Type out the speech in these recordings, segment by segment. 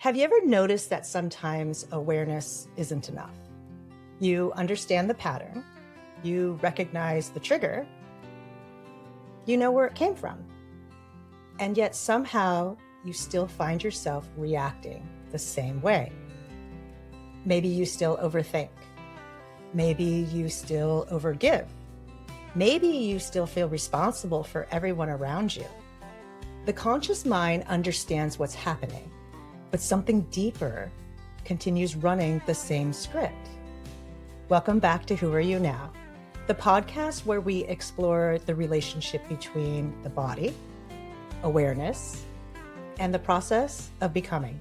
Have you ever noticed that sometimes awareness isn't enough? You understand the pattern, you recognize the trigger, you know where it came from, and yet somehow you still find yourself reacting the same way. Maybe you still overthink. Maybe you still overgive. Maybe you still feel responsible for everyone around you. The conscious mind understands what's happening, but something deeper continues running the same script. Welcome back to Who Are You Now, the podcast where we explore the relationship between the body, awareness, and the process of becoming.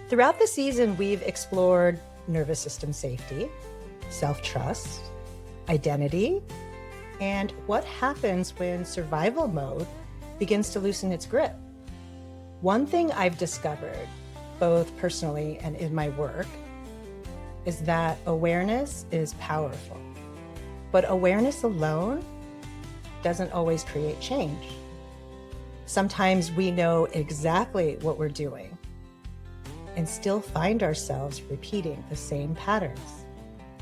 Throughout the season, we've explored nervous system safety, self-trust, identity, and what happens when survival mode begins to loosen its grip. One thing I've discovered, both personally and in my work, is that awareness is powerful. But awareness alone doesn't always create change. Sometimes we know exactly what we're doing and still find ourselves repeating the same patterns.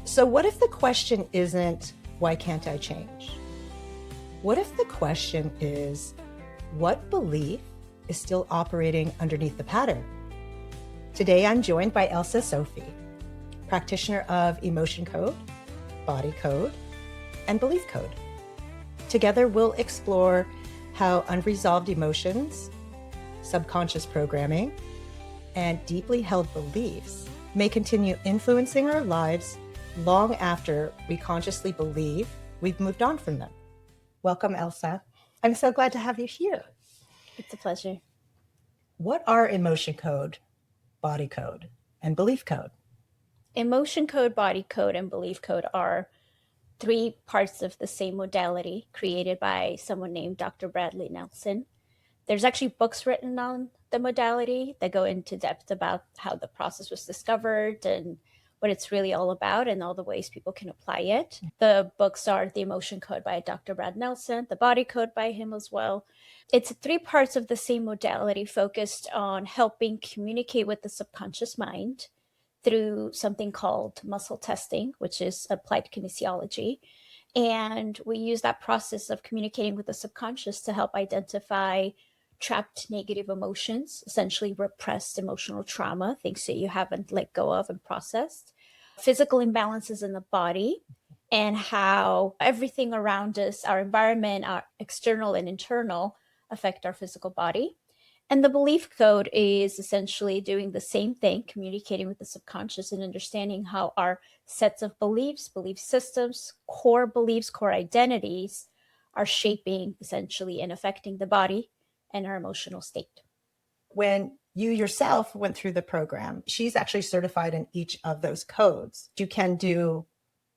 So what if the question isn't, why can't I change? What if the question is, what belief is still operating underneath the pattern? Today, I'm joined by Elza Sophie, practitioner of emotion code, body code, and belief code. Together, we'll explore how unresolved emotions, subconscious programming, and deeply held beliefs may continue influencing our lives long after we consciously believe we've moved on from them. Welcome, Elza. I'm so glad to have you here. It's a pleasure. What are emotion code, body code, and belief code? Emotion code, body code, and belief code are three parts of the same modality created by someone named Dr. Bradley Nelson. There's actually books written on the modality that go into depth about how the process was discovered and what it's really all about and all the ways people can apply it. The books are The Emotion Code by Dr. Brad Nelson, The Body Code by him as well. It's three parts of the same modality focused on helping communicate with the subconscious mind through something called muscle testing, which is applied kinesiology. And we use that process of communicating with the subconscious to help identify trapped negative emotions, essentially repressed emotional trauma, things that you haven't let go of and processed, physical imbalances in the body, and how everything around us, our environment, our external and internal, affect our physical body. And the belief code is essentially doing the same thing, communicating with the subconscious and understanding how our sets of beliefs, belief systems, core beliefs, core identities are shaping essentially and affecting the body and our emotional state. When you yourself went through the program, she's actually certified in each of those codes. You can do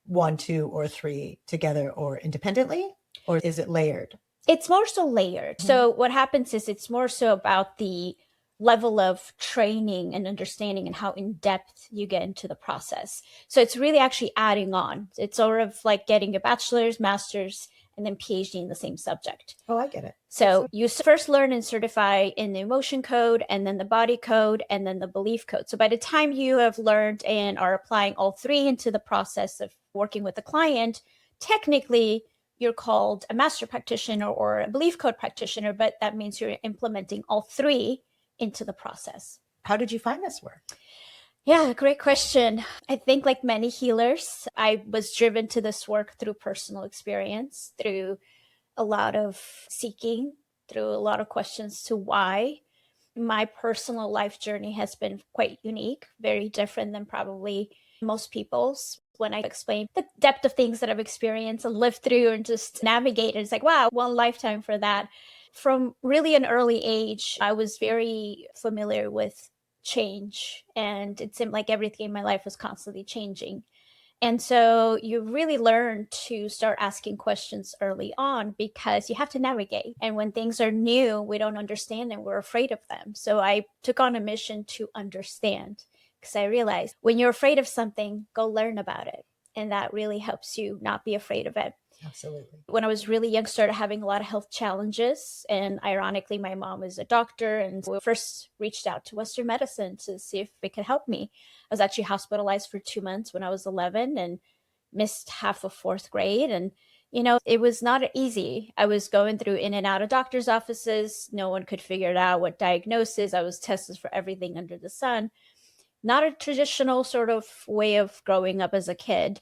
1, 2, or 3 together or independently, or is it layered? It's more so layered. Mm-hmm. So what happens is it's more so about the level of training and understanding and how in depth you get into the process. So it's really actually adding on. It's sort of like getting a bachelor's, master's, and then PhD in the same subject. Oh, I get it. So you first learn and certify in the emotion code, and then the body code, and then the belief code. So by the time you have learned and are applying all three into the process of working with the client, technically you're called a master practitioner or a belief code practitioner, but that means you're implementing all three into the process. How did you find this work? Yeah, great question. I think like many healers, I was driven to this work through personal experience, through a lot of seeking, through a lot of questions to why. My personal life journey has been quite unique, very different than probably most people's. When I explain the depth of things that I've experienced and lived through and just navigated, it's like, wow, one lifetime for that. From really an early age, I was very familiar with change, and it seemed like everything in my life was constantly changing. And so you really learn to start asking questions early on because you have to navigate. And when things are new, we don't understand and we're afraid of them. So I took on a mission to understand, because I realized when you're afraid of something, go learn about it. And that really helps you not be afraid of it. Absolutely. When I was really young, started having a lot of health challenges. And ironically, my mom is a doctor, and we first reached out to Western medicine to see if it could help me. I was actually hospitalized for 2 months when I was 11 and missed half of fourth grade. And, it was not easy. I was going through in and out of doctor's offices. No one could figure it out what diagnosis. I was tested for everything under the sun. Not a traditional sort of way of growing up as a kid.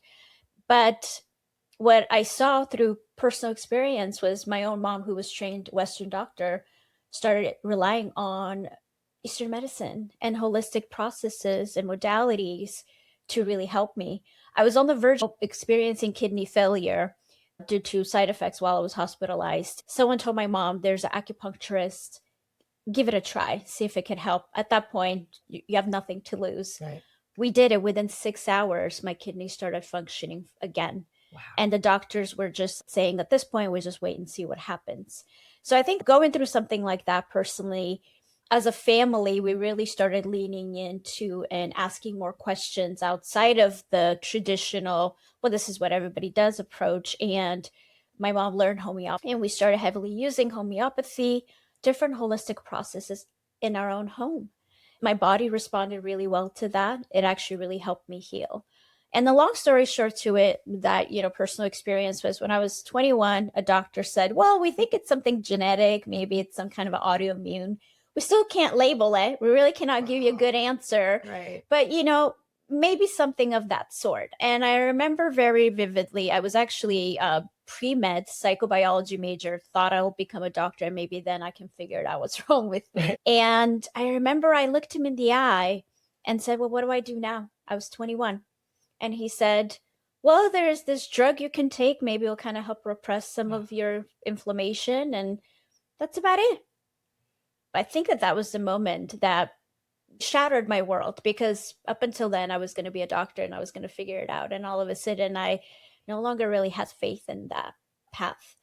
But what I saw through personal experience was my own mom, who was trained Western doctor, started relying on Eastern medicine and holistic processes and modalities to really help me. I was on the verge of experiencing kidney failure due to side effects while I was hospitalized. Someone told my mom, there's an acupuncturist, give it a try, see if it can help. At that point, you have nothing to lose. Right. We did it. Within 6 hours, my kidneys started functioning again. Wow. And the doctors were just saying at this point, we just wait and see what happens. So I think going through something like that personally, as a family, we really started leaning into and asking more questions outside of the traditional, well, this is what everybody does approach. And my mom learned homeopathy, and we started heavily using homeopathy, different holistic processes in our own home. My body responded really well to that. It actually really helped me heal. And the long story short to it, that, personal experience was when I was 21, a doctor said, well, we think it's something genetic. Maybe it's some kind of autoimmune. We still can't label it. We really cannot give you a good answer. Right. But, maybe something of that sort. And I remember very vividly, I was actually a pre-med psychobiology major, thought I'll become a doctor and maybe then I can figure out what's wrong with me. And I remember I looked him in the eye and said, well, what do I do now? I was 21. And he said, well, there's this drug you can take. Maybe it'll kind of help repress some of your inflammation. And that's about it. I think that was the moment that shattered my world, because up until then I was going to be a doctor and I was going to figure it out. And all of a sudden I no longer really had faith in that path.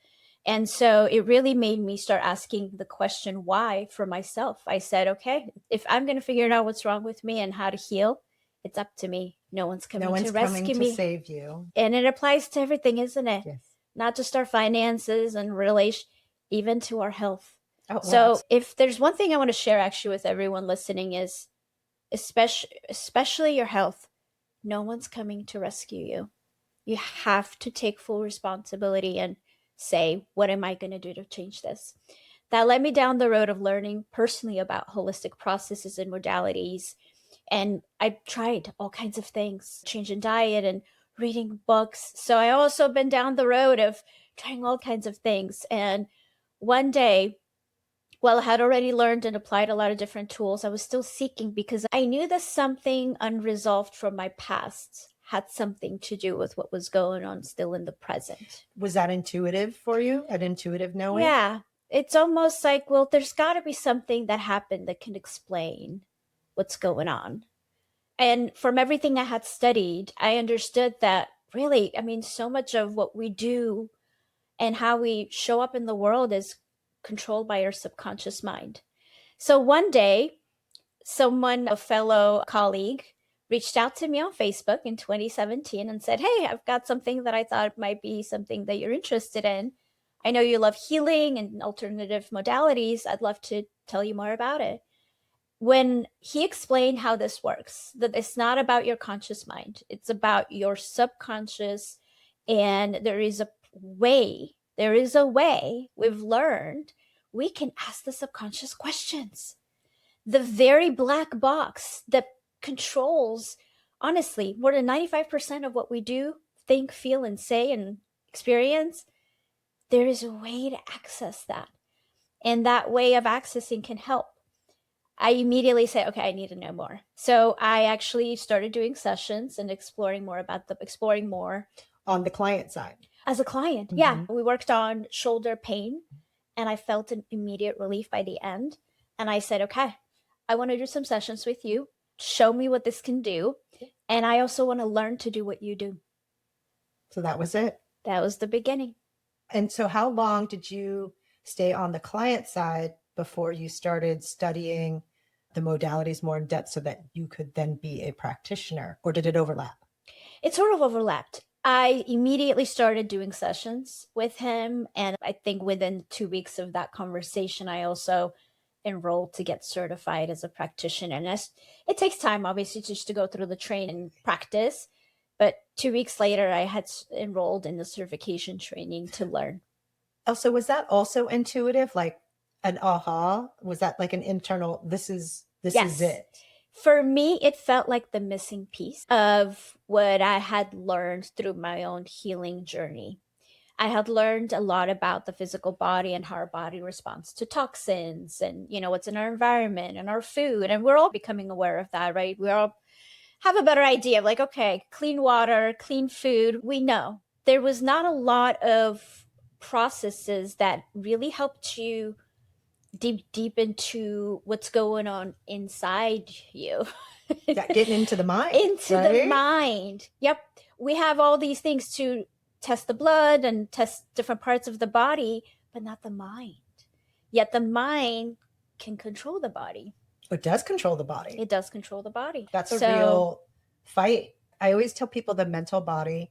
And so it really made me start asking the question why for myself. I said, okay, if I'm going to figure out what's wrong with me and how to heal, it's up to me. No one's coming to rescue me. Save you. And it applies to everything, isn't it? Yes. Not just our finances and even to our health. Oh, so if there's one thing I want to share actually with everyone listening is, especially your health, no one's coming to rescue you. You have to take full responsibility and say, what am I going to do to change this? That led me down the road of learning personally about holistic processes and modalities. And I tried all kinds of things, changing diet and reading books. So I also been down the road of trying all kinds of things. And one day, while I had already learned and applied a lot of different tools, I was still seeking, because I knew that something unresolved from my past had something to do with what was going on still in the present. Was that intuitive for you? An intuitive knowing? Yeah. It's almost like, well, there's got to be something that happened that can explain what's going on. And from everything I had studied, I understood that really, so much of what we do and how we show up in the world is controlled by our subconscious mind. So one day, a fellow colleague, reached out to me on Facebook in 2017 and said, hey, I've got something that I thought might be something that you're interested in. I know you love healing and alternative modalities. I'd love to tell you more about it. When he explained how this works, that it's not about your conscious mind, it's about your subconscious, and there is a way we've learned we can ask the subconscious questions. The very black box that controls, honestly, more than 95% of what we do, think, feel, and say and experience, there is a way to access that. And that way of accessing can help. I immediately said, okay, I need to know more. So I actually started doing sessions and exploring more on the client side. As a client. Mm-hmm. Yeah. We worked on shoulder pain and I felt an immediate relief by the end. And I said, okay, I want to do some sessions with you. Show me what this can do. And I also want to learn to do what you do. So that was it. That was the beginning. And so how long did you stay on the client side before you started studying the modalities more in depth so that you could then be a practitioner? Or did it overlap? It sort of overlapped. I immediately started doing sessions with him. And I think within 2 weeks of that conversation, I also enrolled to get certified as a practitioner. And it takes time, obviously, just to go through the training and practice. But 2 weeks later, I had enrolled in the certification training to learn. Also, was that also intuitive? Like an aha? Was that like an internal, this is Yes. it? For me, it felt like the missing piece of what I had learned through my own healing journey. I had learned a lot about the physical body and how our body responds to toxins and, what's in our environment and our food. And we're all becoming aware of that, right? We all have a better idea of like, okay, clean water, clean food. We know there was not a lot of processes that really helped you deep into what's going on inside you. Yeah, getting into the mind. Into right? the mind. Yep. We have all these things to test the blood and test different parts of the body, but not the mind. Yet the mind can control the body. It does control the body. It does control the body. That's a real fight. I always tell people the mental body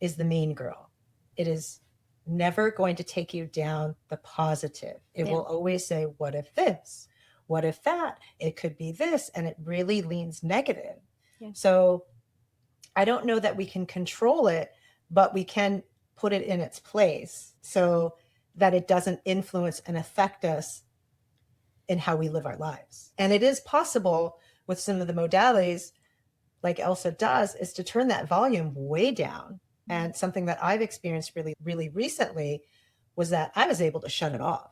is the mean girl. It is never going to take you down the positive. It will always say, what if this? What if that? It could be this. And it really leans negative. Yeah. So I don't know that we can control it, but we can put it in its place so that it doesn't influence and affect us in how we live our lives. And it is possible with some of the modalities, like Elza does, is to turn that volume way down. And something that I've experienced really, really recently was that I was able to shut it off.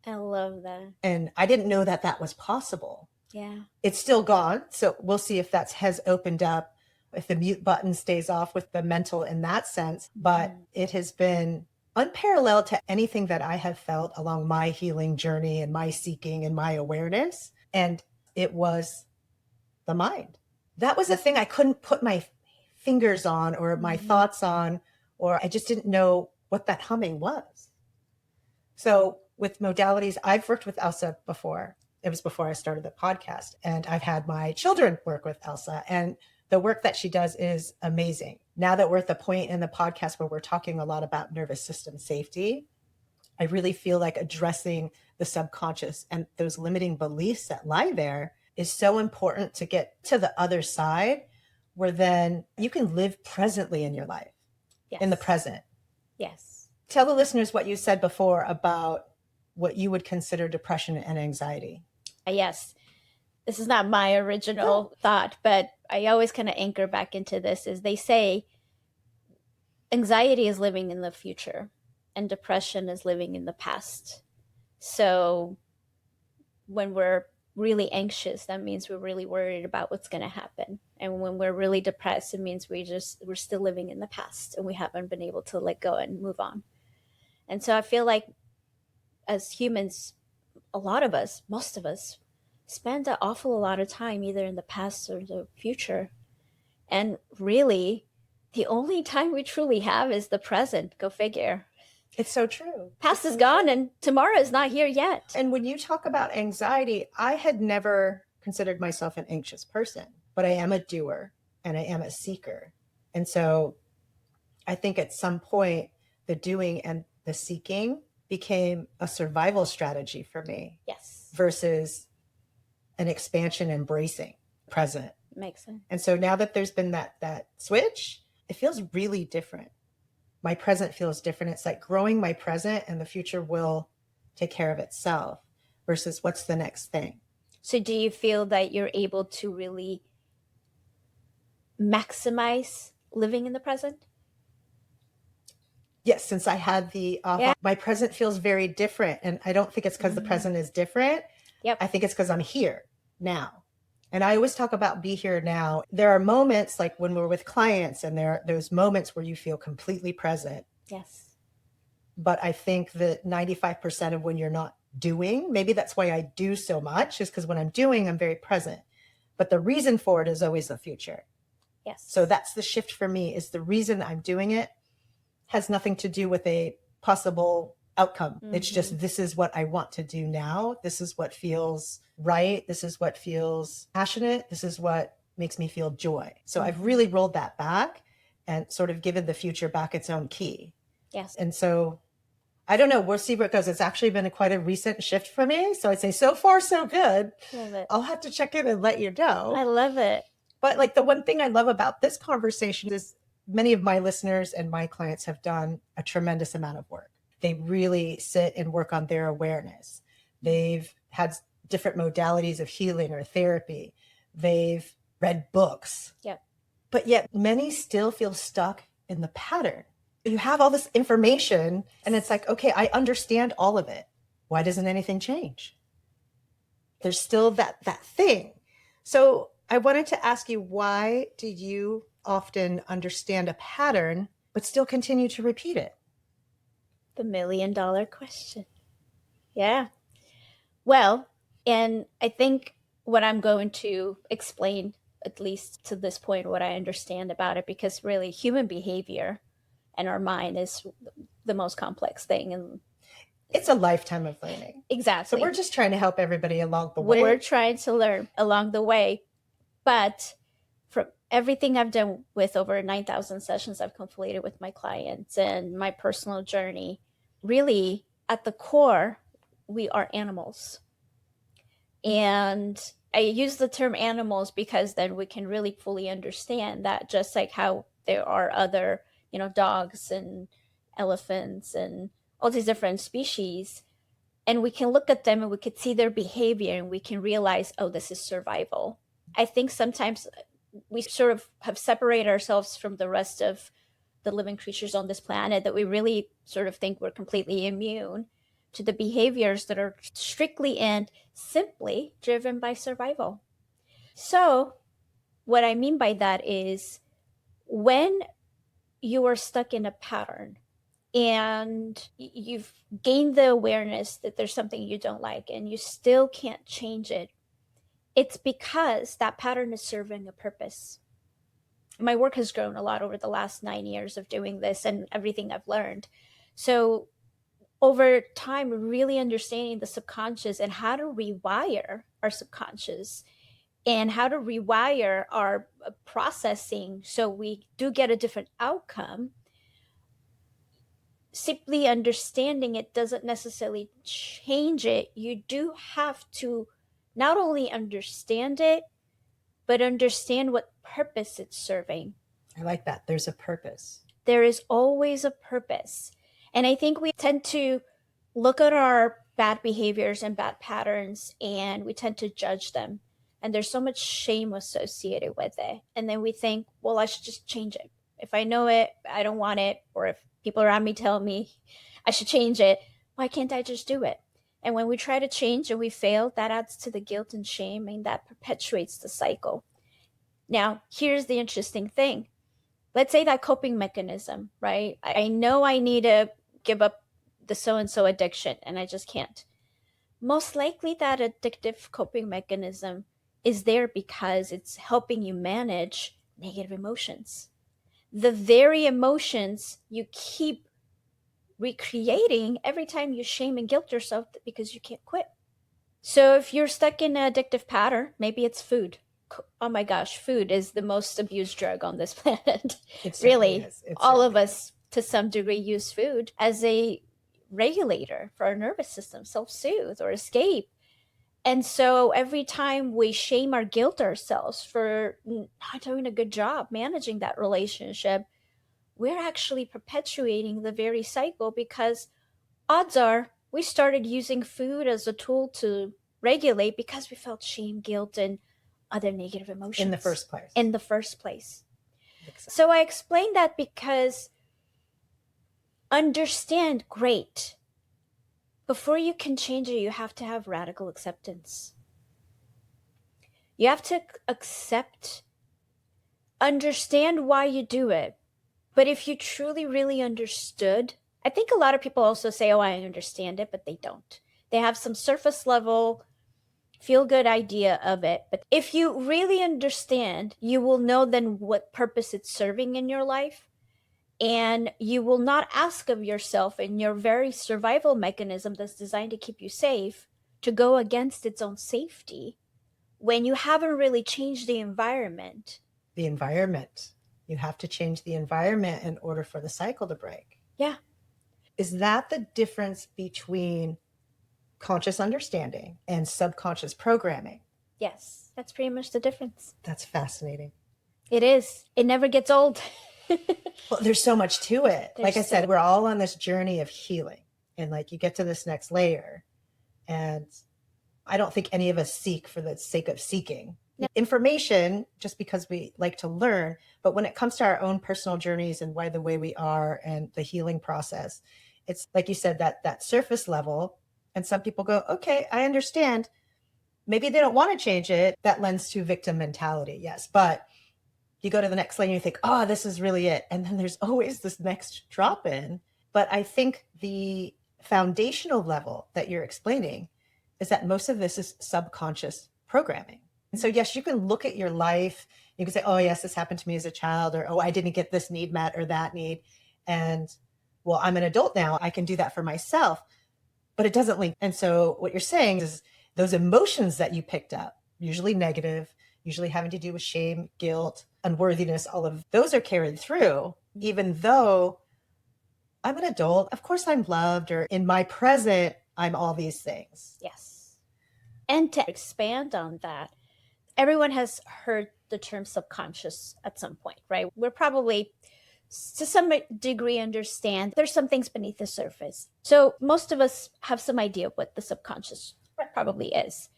I love that. And I didn't know that that was possible. Yeah. It's still gone. So we'll see if that has opened up, if the mute button stays off with the mental in that sense. But it has been unparalleled to anything that I have felt along my healing journey and my seeking and my awareness. And it was the mind. That was the thing I couldn't put my fingers on or my thoughts on, or I just didn't know what that humming was. So with modalities, I've worked with Elza before. It was before I started the podcast, and I've had my children work with Elza, and the work that she does is amazing. Now that we're at the point in the podcast where we're talking a lot about nervous system safety, I really feel like addressing the subconscious and those limiting beliefs that lie there is so important to get to the other side, where then you can live presently in your life, in the present. Yes. Tell the listeners what you said before about what you would consider depression and anxiety. Yes. This is not my original thought, but I always kind of anchor back into this, is they say anxiety is living in the future and depression is living in the past. So when we're really anxious, that means we're really worried about what's going to happen. And when we're really depressed, it means we're still living in the past and we haven't been able to let go and move on. And so I feel like as humans, a lot of us, most of us, spend an awful lot of time either in the past or the future. And really, the only time we truly have is the present. Go figure. It's so true. Past is gone and tomorrow is not here yet. And when you talk about anxiety, I had never considered myself an anxious person, but I am a doer and I am a seeker. And so I think at some point, the doing and the seeking became a survival strategy for me. Yes. Versus an expansion, embracing present. Makes sense. And so now that there's been that switch, it feels really different. My present feels different. It's like growing my present and the future will take care of itself versus what's the next thing. So do you feel that you're able to really maximize living in the present? Yes, since I had my present feels very different. And I don't think it's because the present is different. Yep. I think it's because I'm here now. And I always talk about be here now. There are moments like when we're with clients and there are those moments where you feel completely present. Yes. But I think that 95% of when you're not doing, maybe that's why I do so much, is because when I'm doing, I'm very present. But the reason for it is always the future. Yes. So that's the shift for me, is the reason I'm doing it has nothing to do with a possible outcome. Mm-hmm. It's just, this is what I want to do now. This is what feels right. This is what feels passionate. This is what makes me feel joy. So I've really rolled that back. and sort of given the future back its own key. Yes. And so I don't know, we'll see where it goes. It's actually been quite a recent shift for me. So I'd say so far, so good. Love it. I'll have to check in and let you know. I love it. But like the one thing I love about this conversation is many of my listeners and my clients have done a tremendous amount of work. They really sit and work on their awareness. They've had different modalities of healing or therapy. They've read books. Yep. But yet many still feel stuck in the pattern. You have all this information and it's like, okay, I understand all of it. Why doesn't anything change? There's still that thing. So I wanted to ask you, why do you often understand a pattern, but still continue to repeat it? The $1 million question. Yeah. Well, and I think what I'm going to explain, at least to this point, what I understand about it, because really human behavior and our mind is the most complex thing. And it's a lifetime of learning. Exactly. So we're just trying to help everybody along the way. We're trying to learn along the way. But from everything I've done with over 9,000 sessions I've completed with my clients and my personal journey, really at the core, we are animals. And I use the term animals because then we can really fully understand that, just like how there are other, dogs and elephants and all these different species. And we can look at them and we could see their behavior and we can realize, oh, this is survival. I think sometimes we sort of have separated ourselves from the rest of the living creatures on this planet, that we really sort of think we're completely immune to the behaviors that are strictly and simply driven by survival. So what I mean by that is, when you are stuck in a pattern and you've gained the awareness that there's something you don't like and you still can't change it, it's because that pattern is serving a purpose. My work has grown a lot over the last 9 years of doing this and everything I've learned. So over time, really understanding the subconscious and how to rewire our subconscious and how to rewire our processing so we do get a different outcome. Simply understanding it doesn't necessarily change it. You do have to not only understand it, but understand what purpose it's serving. I like that. There's a purpose. There is always a purpose. And I think we tend to look at our bad behaviors and bad patterns and we tend to judge them. And there's so much shame associated with it. And then we think, well, I should just change it. If I know it, I don't want it. Or if people around me tell me I should change it, why can't I just do it? And when we try to change and we fail, that adds to the guilt and shame, and that perpetuates the cycle. Now, here's the interesting thing. Let's say that coping mechanism, right? I know I need to give up the so-and-so addiction, and I just can't. Most likely that addictive coping mechanism is there because it's helping you manage negative emotions. The very emotions you keep recreating every time you shame and guilt yourself because you can't quit. So if you're stuck in an addictive pattern, maybe it's food. Oh my gosh, food is the most abused drug on this planet. Really, all of us to some degree use food as a regulator for our nervous system, self-soothe or escape. And so every time we shame or guilt ourselves for not doing a good job managing that relationship, we're actually perpetuating the very cycle, because odds are we started using food as a tool to regulate because we felt shame, guilt, and other negative emotions. In the first place. In the first place. Exactly. So I explained that because understand, great. Before you can change it, you have to have radical acceptance. You have to accept, understand why you do it. But if you truly, really understood, I think a lot of people also say, oh, I understand it, but they don't. They have some surface level, feel-good idea of it. But if you really understand, you will know then what purpose it's serving in your life. And you will not ask of yourself in your very survival mechanism that's designed to keep you safe to go against its own safety when you haven't really changed the environment. The environment. You have to change the environment in order for the cycle to break. Yeah. Is that the difference between conscious understanding and subconscious programming? Yes. That's pretty much the difference. That's fascinating. It is. It never gets old. Well, there's so much to it. There's Like I so said, we're all on this journey of healing. And like you get to this next layer. And I don't think any of us seek for the sake of seeking information just because we like to learn. But when it comes to our own personal journeys and why the way we are and the healing process, it's like you said, that surface level. And some people go, okay, I understand. Maybe they don't want to change it. That lends to victim mentality. Yes. But you go to the next layer and you think, oh, this is really it. And then there's always this next drop in. But I think the foundational level that you're explaining is that most of this is subconscious programming. And so, yes, you can look at your life. You can say, oh, yes, this happened to me as a child, or, oh, I didn't get this need met or that need. And well, I'm an adult now. I can do that for myself, but it doesn't link. And so what you're saying is those emotions that you picked up, usually negative, usually having to do with shame, guilt, unworthiness, all of those are carried through, even though I'm an adult. Of course I'm loved, or in my present, I'm all these things. Yes. And to expand on that, everyone has heard the term subconscious at some point, right? We're probably to some degree understand there's some things beneath the surface. So most of us have some idea of what the subconscious probably is.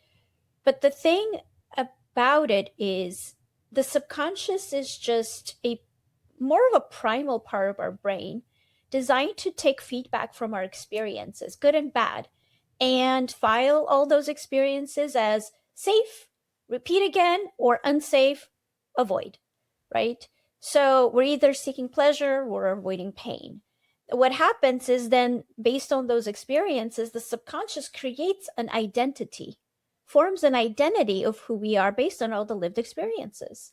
But the thing about it is the subconscious is just a more of a primal part of our brain designed to take feedback from our experiences, good and bad, and file all those experiences as safe, repeat again, or unsafe, avoid, right? So we're either seeking pleasure or avoiding pain. What happens is then, based on those experiences, the subconscious creates an identity, forms an identity of who we are based on all the lived experiences.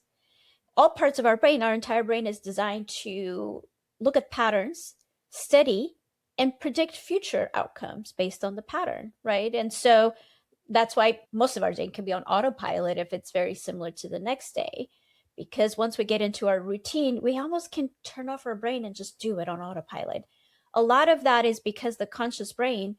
All parts of our brain, our entire brain is designed to look at patterns, study, and predict future outcomes based on the pattern, right? And so that's why most of our day can be on autopilot if it's very similar to the next day. Because once we get into our routine, we almost can turn off our brain and just do it on autopilot. A lot of that is because the conscious brain,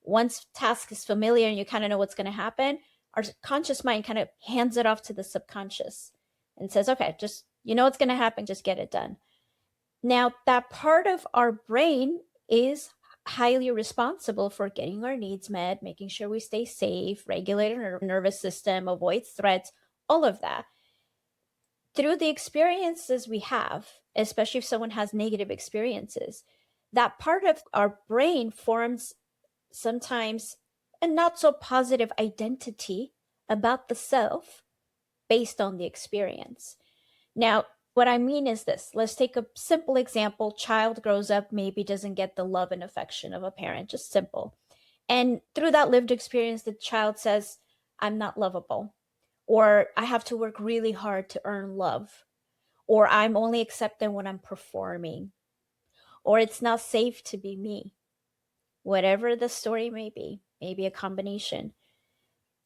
once task is familiar and you kind of know what's going to happen, our conscious mind kind of hands it off to the subconscious and says, okay, just, you know what's going to happen, just get it done. Now, that part of our brain is highly responsible for getting our needs met, making sure we stay safe, regulating our nervous system, avoid threats, all of that. Through the experiences we have, especially if someone has negative experiences, that part of our brain forms sometimes a not so positive identity about the self based on the experience. Now, what I mean is this. Let's take a simple example. Child grows up, maybe doesn't get the love and affection of a parent, just simple. And through that lived experience, the child says, I'm not lovable, or I have to work really hard to earn love, or I'm only accepted when I'm performing, or it's not safe to be me. Whatever the story may be, maybe a combination.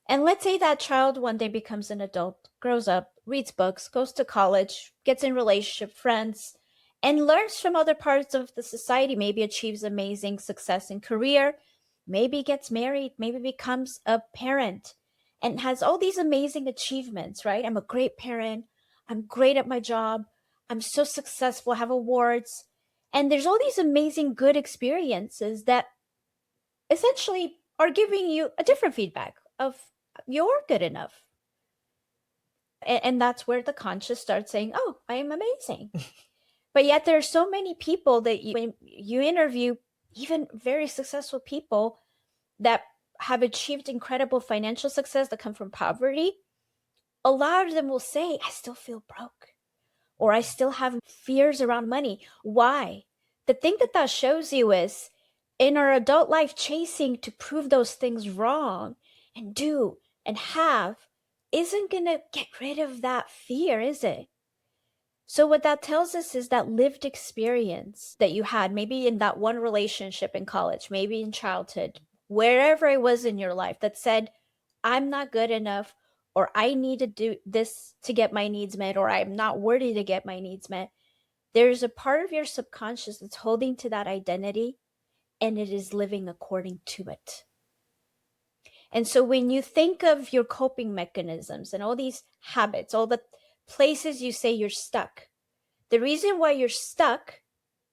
And let's say that child one day becomes an adult, grows up, reads books, goes to college, gets in relationship, friends, and learns from other parts of the society, maybe achieves amazing success in career, maybe gets married, maybe becomes a parent, and has all these amazing achievements, right? I'm a great parent. I'm great at my job. I'm so successful, have awards. And there's all these amazing good experiences that essentially are giving you a different feedback of you're good enough. And that's where the conscious starts saying, oh, I am amazing. But yet there are so many people that when you interview, even very successful people that have achieved incredible financial success that come from poverty, a lot of them will say, I still feel broke, or I still have fears around money. Why? The thing that shows you is in our adult life, chasing to prove those things wrong and do and have isn't going to get rid of that fear, is it? So what that tells us is that lived experience that you had, maybe in that one relationship in college, maybe in childhood, wherever it was in your life, that said, I'm not good enough, or I need to do this to get my needs met, or I'm not worthy to get my needs met, there's a part of your subconscious that's holding to that identity, and it is living according to it. And so when you think of your coping mechanisms and all these habits, all the places you say you're stuck, the reason why you're stuck,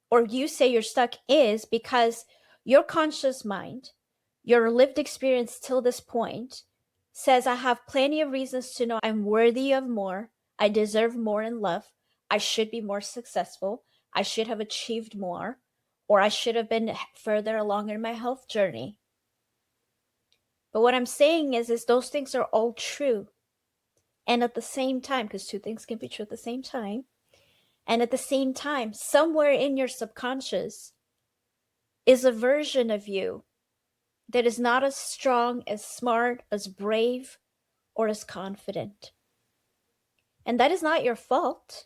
or you say you're stuck, is because your conscious mind, your lived experience till this point, says I have plenty of reasons to know I'm worthy of more, I deserve more in love, I should be more successful, I should have achieved more, or I should have been further along in my health journey. But what I'm saying is those things are all true. And at the same time, because two things can be true at the same time, and at the same time, somewhere in your subconscious is a version of you that is not as strong, as smart, as brave, or as confident. And that is not your fault.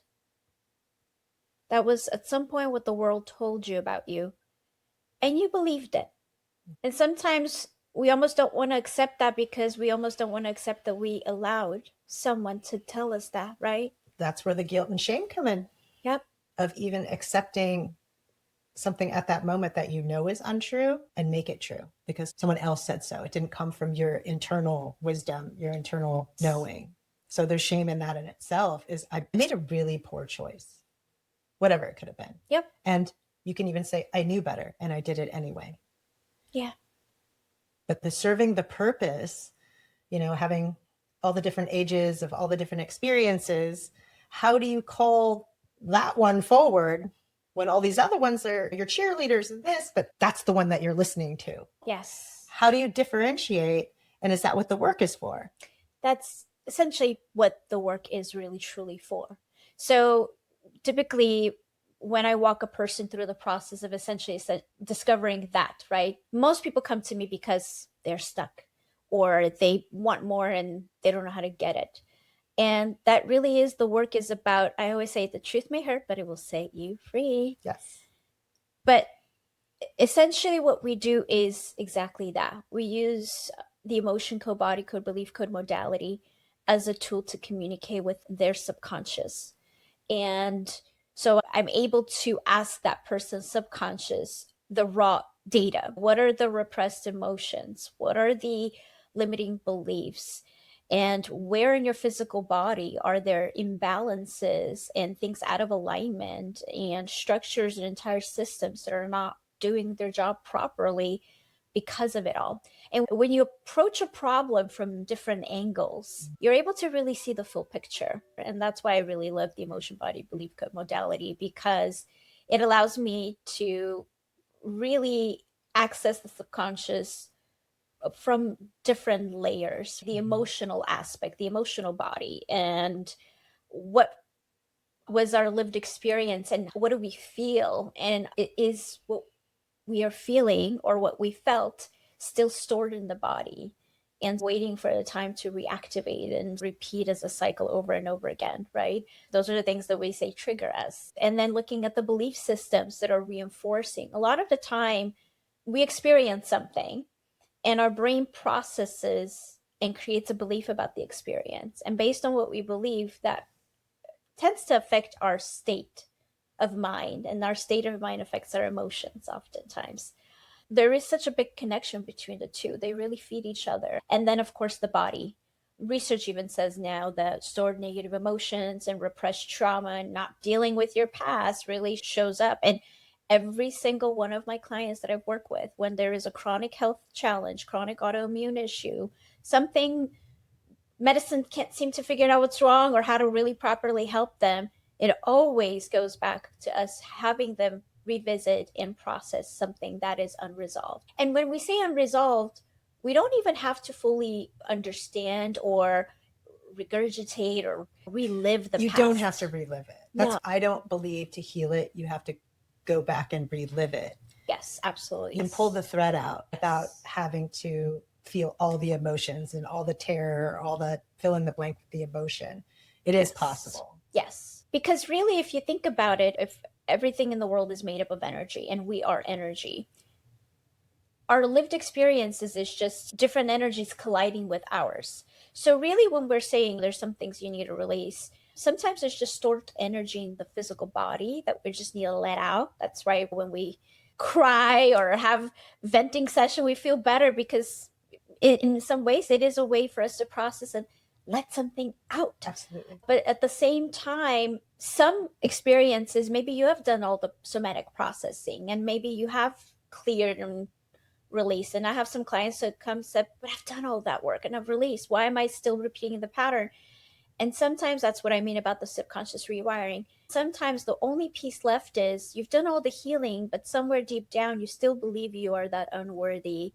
That was at some point what the world told you about you, and you believed it. And sometimes we almost don't want to accept that, because we almost don't want to accept that we allowed someone to tell us that, right? That's where the guilt and shame come in. Yep. Of even accepting something at that moment that you know is untrue and make it true because someone else said so. It didn't come from your internal wisdom, your internal knowing. So there's shame in that in itself. Is I made a really poor choice, whatever it could have been. Yep. And you can even say, I knew better and I did it anyway. Yeah. But the serving the purpose, having all the different ages of all the different experiences, how do you call that one forward when all these other ones are your cheerleaders and this, but that's the one that you're listening to? Yes. How do you differentiate? And is that what the work is for? That's essentially what the work is really truly for. So typically when I walk a person through the process of essentially discovering that, right? Most people come to me because they're stuck or they want more and they don't know how to get it. And that really is the work is about. I always say the truth may hurt, but it will set you free. Yes. But essentially what we do is exactly that. We use the emotion code, body code, belief code modality as a tool to communicate with their subconscious. And so I'm able to ask that person's subconscious the raw data. What are the repressed emotions? What are the limiting beliefs? And where in your physical body are there imbalances and things out of alignment and structures and entire systems that are not doing their job properly because of it all? And when you approach a problem from different angles, you're able to really see the full picture. And that's why I really love the emotion body belief code modality, because it allows me to really access the subconscious from different layers, the emotional aspect, the emotional body, and what was our lived experience and what do we feel, and it is what we are feeling or what we felt still stored in the body and waiting for the time to reactivate and repeat as a cycle over and over again, right? Those are the things that we say trigger us. And then looking at the belief systems that are reinforcing. A lot of the time we experience something and our brain processes and creates a belief about the experience. And based on what we believe, that tends to affect our state of mind, and our state of mind affects our emotions oftentimes. There is such a big connection between the two. They really feed each other. And then, of course, the body. Research even says now that stored negative emotions and repressed trauma and not dealing with your past really shows up. And every single one of my clients that I've worked with, when there is a chronic health challenge, chronic autoimmune issue, something medicine can't seem to figure out what's wrong or how to really properly help them, it always goes back to us having them revisit and process something that is unresolved. And when we say unresolved, we don't even have to fully understand or regurgitate or relive the You past. don't have to relive it. No. I don't believe to heal it, you have to go back and relive it. Yes, absolutely. You can pull the thread out without having to feel all the emotions and all the terror, all the fill in the blank with the emotion. It is possible. Yes. Because really, if you think about it, if everything in the world is made up of energy and we are energy, our lived experiences is just different energies colliding with ours. So really when we're saying there's some things you need to release, sometimes there's just stored energy in the physical body that we just need to let out. That's right. When we cry or have venting session, we feel better because in some ways it is a way for us to process and let something out. Absolutely. But at the same time, some experiences, maybe you have done all the somatic processing and maybe you have cleared and released. And I have some clients that come said, but I've done all that work and I've released. Why am I still repeating the pattern? And sometimes that's what I mean about the subconscious rewiring. Sometimes the only piece left is you've done all the healing, but somewhere deep down, you still believe you are that unworthy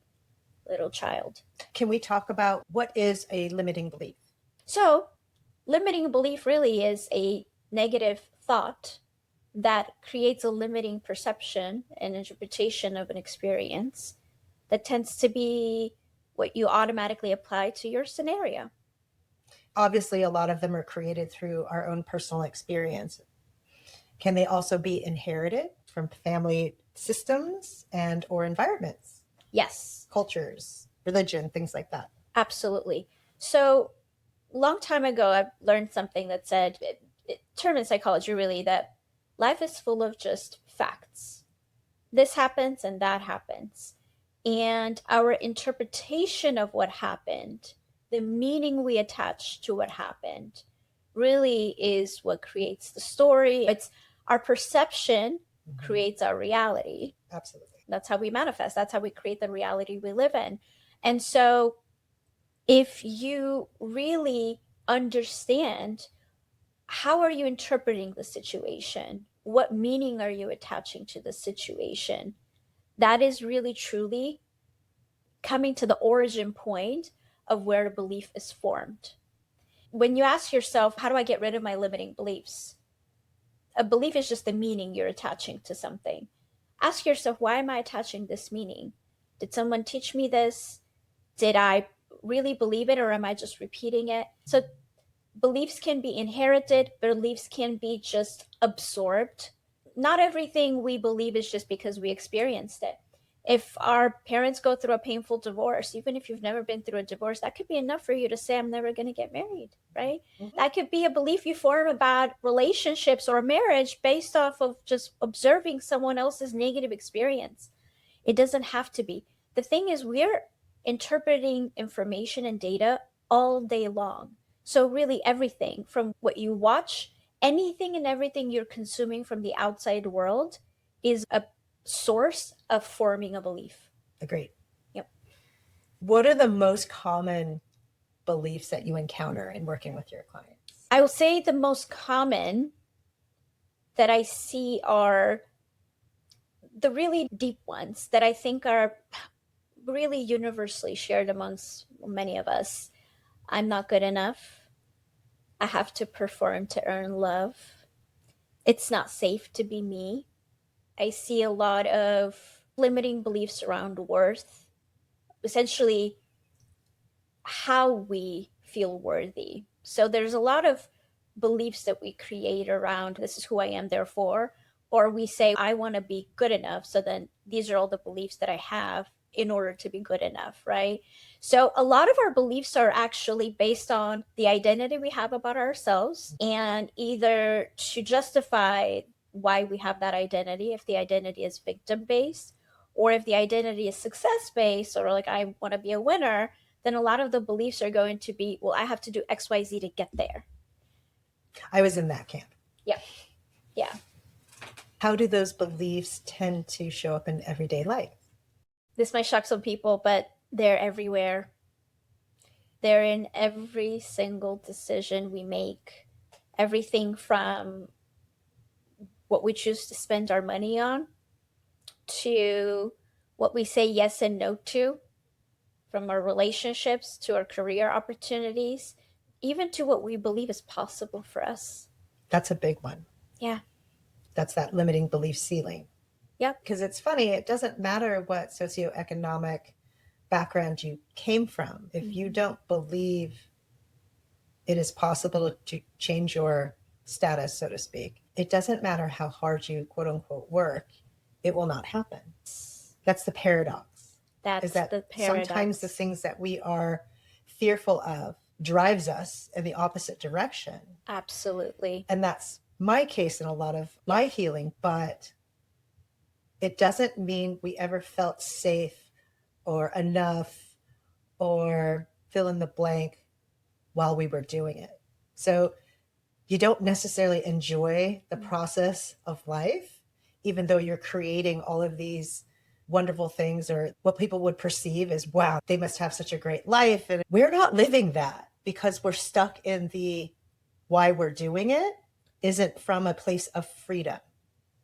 little child. Can we talk about what is a limiting belief? So, limiting belief really is a negative thought that creates a limiting perception and interpretation of an experience that tends to be what you automatically apply to your scenario. Obviously, a lot of them are created through our own personal experience. Can they also be inherited from family systems and or environments? Yes. Cultures, religion, things like that. Absolutely. So, long time ago, I learned something that said, term in psychology really, that life is full of just facts. This happens and that happens. And our interpretation of what happened, the meaning we attach to what happened, really is what creates the story. It's our perception creates our reality. Absolutely. That's how we manifest. That's how we create the reality we live in. And so if you really understand how are you interpreting the situation, what meaning are you attaching to the situation, that is really truly coming to the origin point of where a belief is formed. When you ask yourself, how do I get rid of my limiting beliefs? A belief is just the meaning you're attaching to something. Ask yourself, why am I attaching this meaning? Did someone teach me this? Did I really believe it, or am I just repeating it? So beliefs can be inherited, beliefs can be just absorbed. Not everything we believe is just because we experienced it. If our parents go through a painful divorce, even if you've never been through a divorce, that could be enough for you to say, I'm never going to get married, right? Mm-hmm. That could be a belief you form about relationships or marriage based off of just observing someone else's negative experience. It doesn't have to be. The thing is, we're interpreting information and data all day long. So really everything from what you watch, anything and everything you're consuming from the outside world is a source of forming a belief. Agreed. Yep. What are the most common beliefs that you encounter in working with your clients? I will say the most common that I see are the really deep ones that I think are really universally shared amongst many of us. I'm not good enough. I have to perform to earn love. It's not safe to be me. I see a lot of limiting beliefs around worth, essentially how we feel worthy. So there's a lot of beliefs that we create around this is who I am, therefore, or we say, I want to be good enough. So then these are all the beliefs that I have in order to be good enough, right? So a lot of our beliefs are actually based on the identity we have about ourselves, and either to justify why we have that identity, if the identity is victim based, or if the identity is success based, or like I want to be a winner, then a lot of the beliefs are going to be, well, I have to do XYZ to get there. I was in that camp. Yeah. Yeah. How do those beliefs tend to show up in everyday life? This might shock some people, but they're everywhere. They're in every single decision we make. Everything from what we choose to spend our money on to what we say yes and no to, from our relationships to our career opportunities, even to what we believe is possible for us. That's a big one. Yeah. That's that limiting belief ceiling. Yep. Because it's funny, it doesn't matter what socioeconomic background you came from. If you don't believe it is possible to change your status, so to speak, it doesn't matter how hard you quote unquote work, it will not happen. That's the paradox. is That's that the sometimes the paradox. things that we are fearful of drives us in the opposite direction. Absolutely. And that's my case in a lot of Yeah. my healing, but it doesn't mean we ever felt safe or enough or fill in the blank while we were doing it. So you don't necessarily enjoy the process of life, even though you're creating all of these wonderful things or what people would perceive as, wow, they must have such a great life. And we're not living that because we're stuck in the why we're doing it isn't from a place of freedom.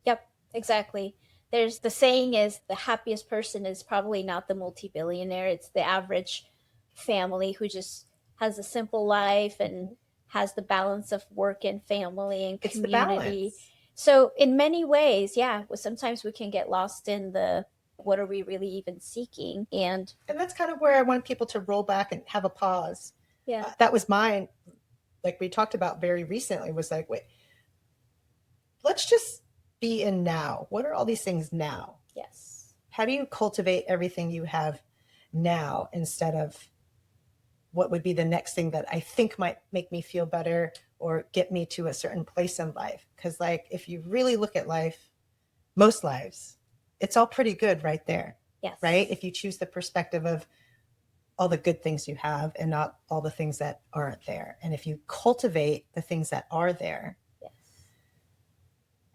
Yep, exactly. There's the saying is the happiest person is probably not the multi-billionaire, it's the average family who just has a simple life and has the balance of work and family and It's the community. balance. So in many ways, yeah, well, sometimes we can get lost in the what are we really even seeking? And that's kind of where I want people to roll back and have a pause. Yeah. That was mine. Like we talked about very recently, was like, wait, let's just be in now. What are all these things now? Yes. How do you cultivate everything you have now instead of what would be the next thing that I think might make me feel better or get me to a certain place in life? Because, like, if you really look at life, most lives, it's all pretty good right there, Yes. right? If you choose the perspective of all the good things you have and not all the things that aren't there. And if you cultivate the things that are there, Yes.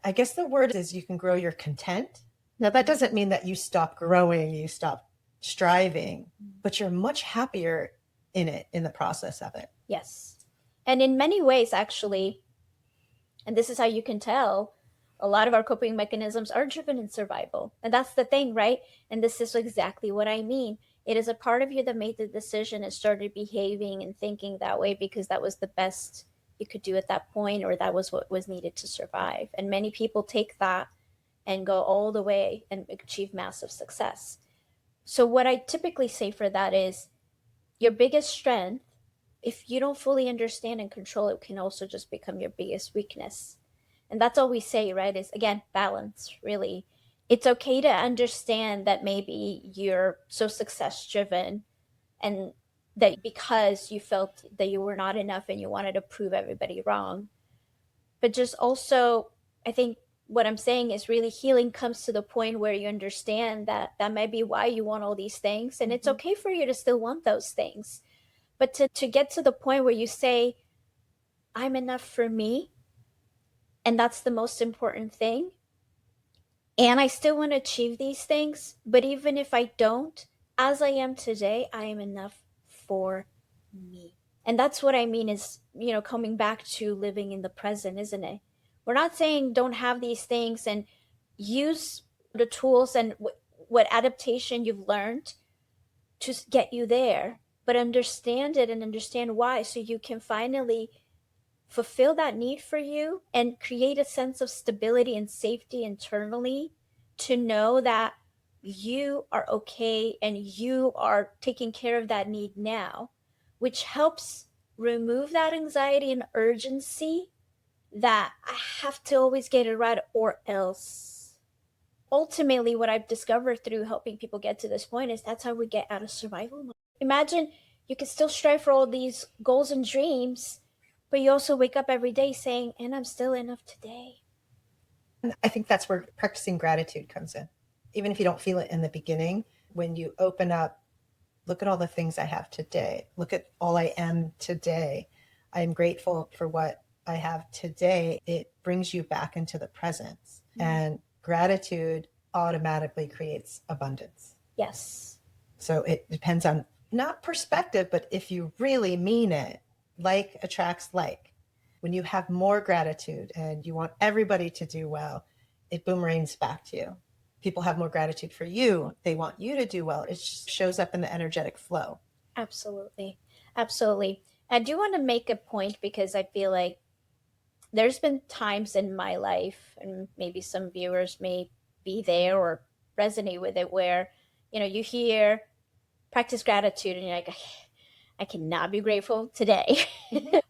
I guess the word is you can grow your content. Now, that doesn't mean that you stop growing, you stop striving, but you're much happier in it, in the process of it. Yes. And in many ways, actually, and this is how you can tell, a lot of our coping mechanisms are driven in survival. And that's the thing, right? And this is exactly what I mean. It is a part of you that made the decision and started behaving and thinking that way because that was the best you could do at that point, or that was what was needed to survive. And many people take that and go all the way and achieve massive success. So, what I typically say for that is your biggest strength, if you don't fully understand and control it, can also just become your biggest weakness. And that's all we say, right? Is again, balance, really. It's okay to understand that maybe you're so success driven and that because you felt that you were not enough and you wanted to prove everybody wrong. But just also, I think what I'm saying is really healing comes to the point where you understand that that might be why you want all these things. And it's okay for you to still want those things. But to get to the point where you say, I'm enough for me, and that's the most important thing. And I still want to achieve these things. But even if I don't, as I am today, I am enough for me. And that's what I mean is, coming back to living in the present, isn't it? We're not saying don't have these things and use the tools and what adaptation you've learned to get you there, but understand it and understand why so you can finally fulfill that need for you and create a sense of stability and safety internally to know that you are okay and you are taking care of that need now, which helps remove that anxiety and urgency that I have to always get it right or else. Ultimately, what I've discovered through helping people get to this point is that's how we get out of survival mode. Imagine you can still strive for all these goals and dreams, but you also wake up every day saying, and I'm still enough today. And I think that's where practicing gratitude comes in. Even if you don't feel it in the beginning, when you open up, look at all the things I have today, look at all I am today. I am grateful for what I have today. It brings you back into the presence. And gratitude automatically creates abundance. Yes. So it depends on not perspective, but if you really mean it, like attracts like. When you have more gratitude and you want everybody to do well, it boomerangs back to you. People have more gratitude for you. They want you to do well. It just shows up in the energetic flow. Absolutely. Absolutely. I do want to make a point because I feel like there's been times in my life, and maybe some viewers may be there or resonate with it, where, you hear practice gratitude and you're like, I cannot be grateful today.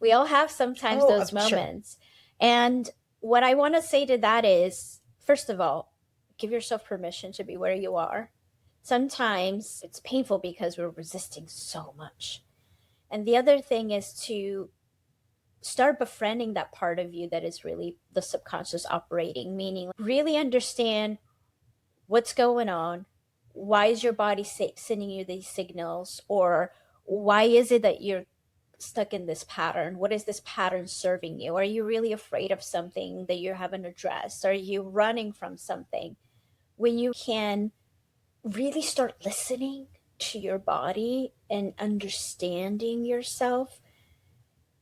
We all have sometimes Oh, those sure. moments. And what I want to say to that is, first of all, give yourself permission to be where you are. Sometimes it's painful because we're resisting so much. And the other thing is to start befriending that part of you that is really the subconscious operating, meaning really understand what's going on. Why is your body sending you these signals? Or why is it that you're stuck in this pattern? What is this pattern serving you? Are you really afraid of something that you haven't addressed? Are you running from something? When you can really start listening to your body and understanding yourself,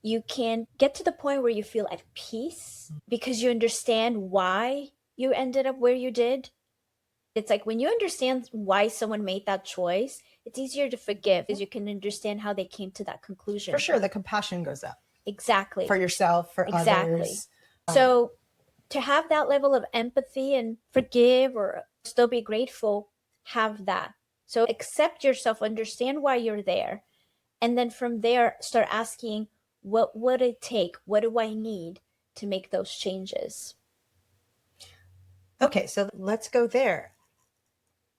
you can get to the point where you feel at peace because you understand why you ended up where you did. It's like when you understand why someone made that choice, it's easier to forgive because you can understand how they came to that conclusion. For sure, the compassion goes up. Exactly. For yourself, for others. So to have that level of empathy and forgive or still be grateful, have that. So accept yourself, understand why you're there. And then from there, start asking, what would it take? What do I need to make those changes? Okay, so let's go there.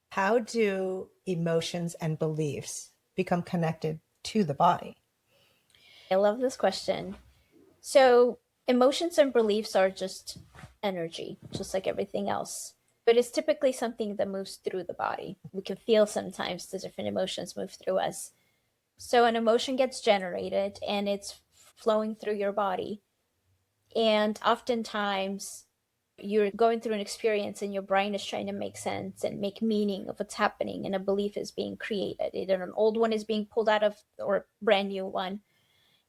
How do emotions and beliefs become connected to the body? I love this question. So emotions and beliefs are just energy, just like everything else. But it's typically something that moves through the body. We can feel sometimes the different emotions move through us. So an emotion gets generated and it's flowing through your body. And oftentimes you're going through an experience and your brain is trying to make sense and make meaning of what's happening, and a belief is being created. Either an old one is being pulled out of or a brand new one.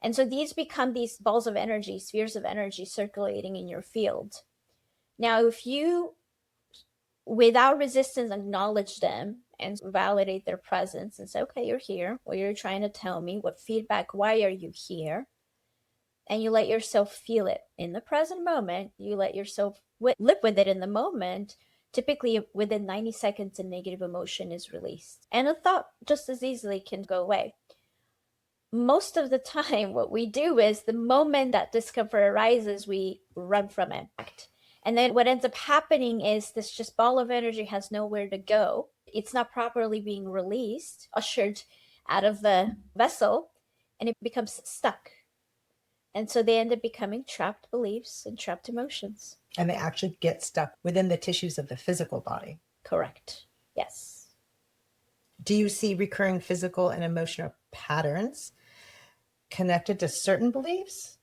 And so these become these balls of energy, spheres of energy circulating in your field. Now, if you, without resistance, acknowledge them and validate their presence and say, okay, you're here. What you're trying to tell me, what feedback, why are you here? And you let yourself feel it in the present moment. You let yourself live with it in the moment. Typically, within 90 seconds, a negative emotion is released. And a thought just as easily can go away. Most of the time, what we do is the moment that discomfort arises, we run from it. And then what ends up happening is this just ball of energy has nowhere to go. It's not properly being released, ushered out of the vessel, and it becomes stuck. And so they end up becoming trapped beliefs and trapped emotions. And they actually get stuck within the tissues of the physical body. Correct. Yes. Do you see recurring physical and emotional patterns connected to certain beliefs?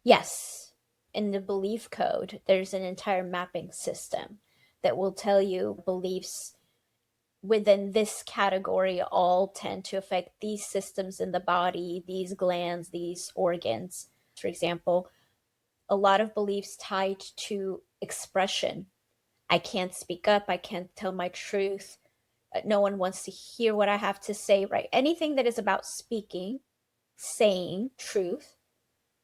Yes. In the belief code, there's an entire mapping system that will tell you beliefs within this category all tend to affect these systems in the body, these glands, these organs. For example, a lot of beliefs tied to expression. I can't speak up. I can't tell my truth. No one wants to hear what I have to say, right? Anything that is about speaking, saying truth,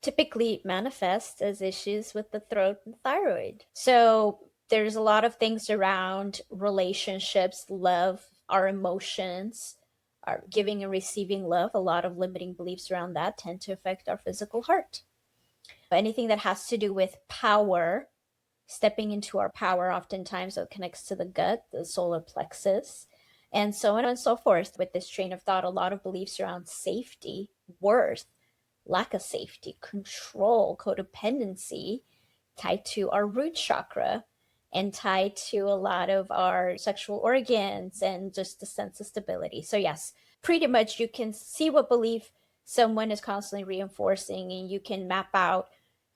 typically manifests as issues with the throat and thyroid. So there's a lot of things around relationships, love, our emotions, our giving and receiving love. A lot of limiting beliefs around that tend to affect our physical heart. Anything that has to do with power, stepping into our power, oftentimes it connects to the gut, the solar plexus, and so on and so forth. With this train of thought, a lot of beliefs around safety, worth, lack of safety, control, codependency, tied to our root chakra and tied to a lot of our sexual organs and just the sense of stability. So yes, pretty much you can see what belief someone is constantly reinforcing, and you can map out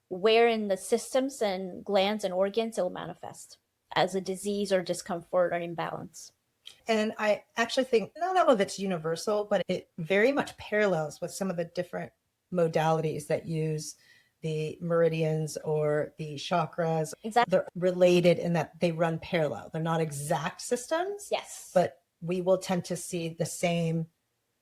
where in the systems and glands and organs it will manifest as a disease or discomfort or imbalance. And I actually think not all of it's universal, but it very much parallels with some of the different modalities that use the meridians or the chakras. Exactly. They're related in that they run parallel. They're not exact systems. Yes. But we will tend to see the same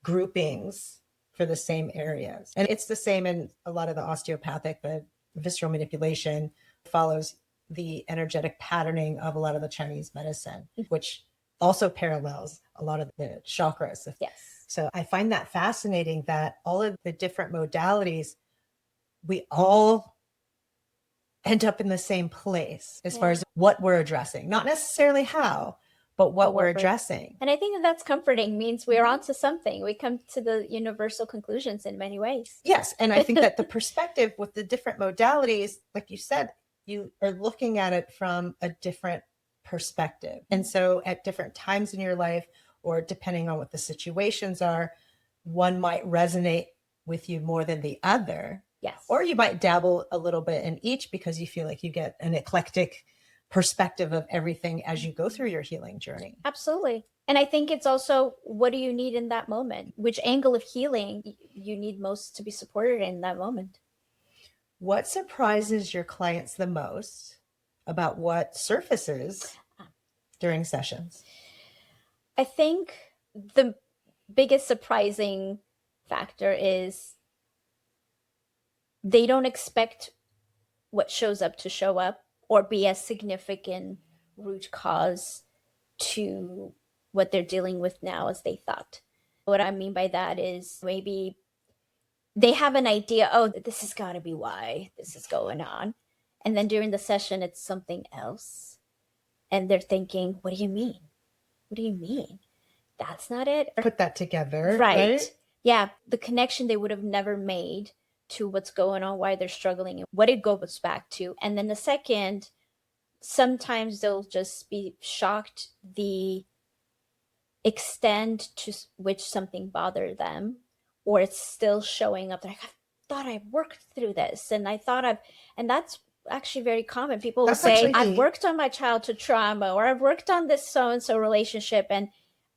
groupings for the same areas. And it's the same in a lot of the osteopathic, the visceral manipulation follows the energetic patterning of a lot of the Chinese medicine, which also parallels a lot of the chakras. Yes. So I find that fascinating that all of the different modalities, we all end up in the same place as far as what we're addressing, not necessarily how, but what But we're what we're addressing. And I think that that's comforting, means we're onto something. We come to the universal conclusions in many ways. Yes. And I think that the perspective with the different modalities, like you said, you are looking at it from a different perspective. And so at different times in your life, or depending on what the situations are, one might resonate with you more than the other. Yes. Or you might dabble a little bit in each because you feel like you get an eclectic perspective of everything as you go through your healing journey. Absolutely. And I think it's also, what do you need in that moment? Which angle of healing you need most to be supported in that moment? What surprises your clients the most about what surfaces during sessions? I think the biggest surprising factor is they don't expect what shows up to show up or be a significant root cause to what they're dealing with now as they thought. What I mean by that is maybe they have an idea, oh, this has got to be why this is going on. And then during the session, it's something else. And they're thinking, what do you mean? What do you mean? That's not it. Put that together. Right. Yeah. The connection they would have never made to what's going on, why they're struggling, and what it goes back to. And then the second, sometimes they'll just be shocked the extent to which something bothered them, or it's still showing up. They're like, I thought I worked through this, and and that's actually very common. People will say, I've worked on my childhood trauma, or I've worked on this so-and-so relationship. And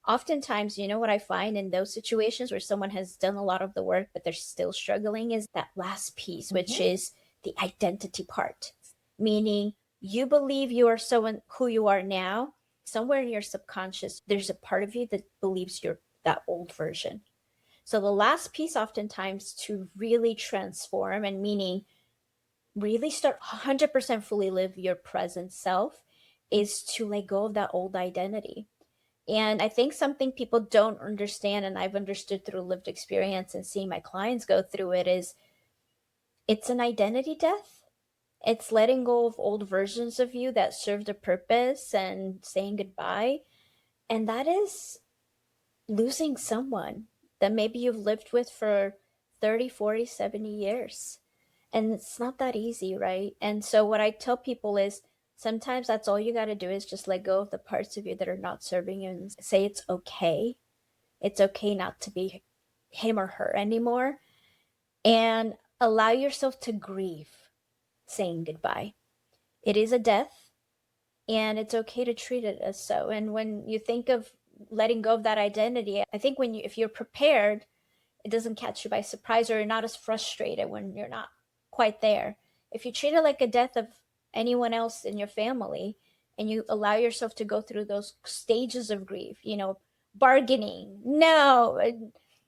oftentimes, you know what I find in those situations where someone has done a lot of the work, but they're still struggling, is that last piece, which is the identity part. Meaning, you believe you are who you are now. Somewhere in your subconscious, there's a part of you that believes you're that old version. So the last piece, oftentimes, to really transform, and meaning really start 100% fully live your present self, is to let go of that old identity. And I think something people don't understand, and I've understood through lived experience and seeing my clients go through it, is it's an identity death. It's letting go of old versions of you that served a purpose and saying goodbye. And that is losing someone that maybe you've lived with for 30, 40, 70 years. And it's not that easy, right? And so what I tell people is, sometimes that's all you got to do, is just let go of the parts of you that are not serving you and say it's okay. It's okay not to be him or her anymore. And allow yourself to grieve saying goodbye. It is a death, and it's okay to treat it as so. And when you think of letting go of that identity, I think if you're prepared, it doesn't catch you by surprise, or you're not as frustrated when you're not quite there. If you treat it like a death of anyone else in your family, and you allow yourself to go through those stages of grief, bargaining, no,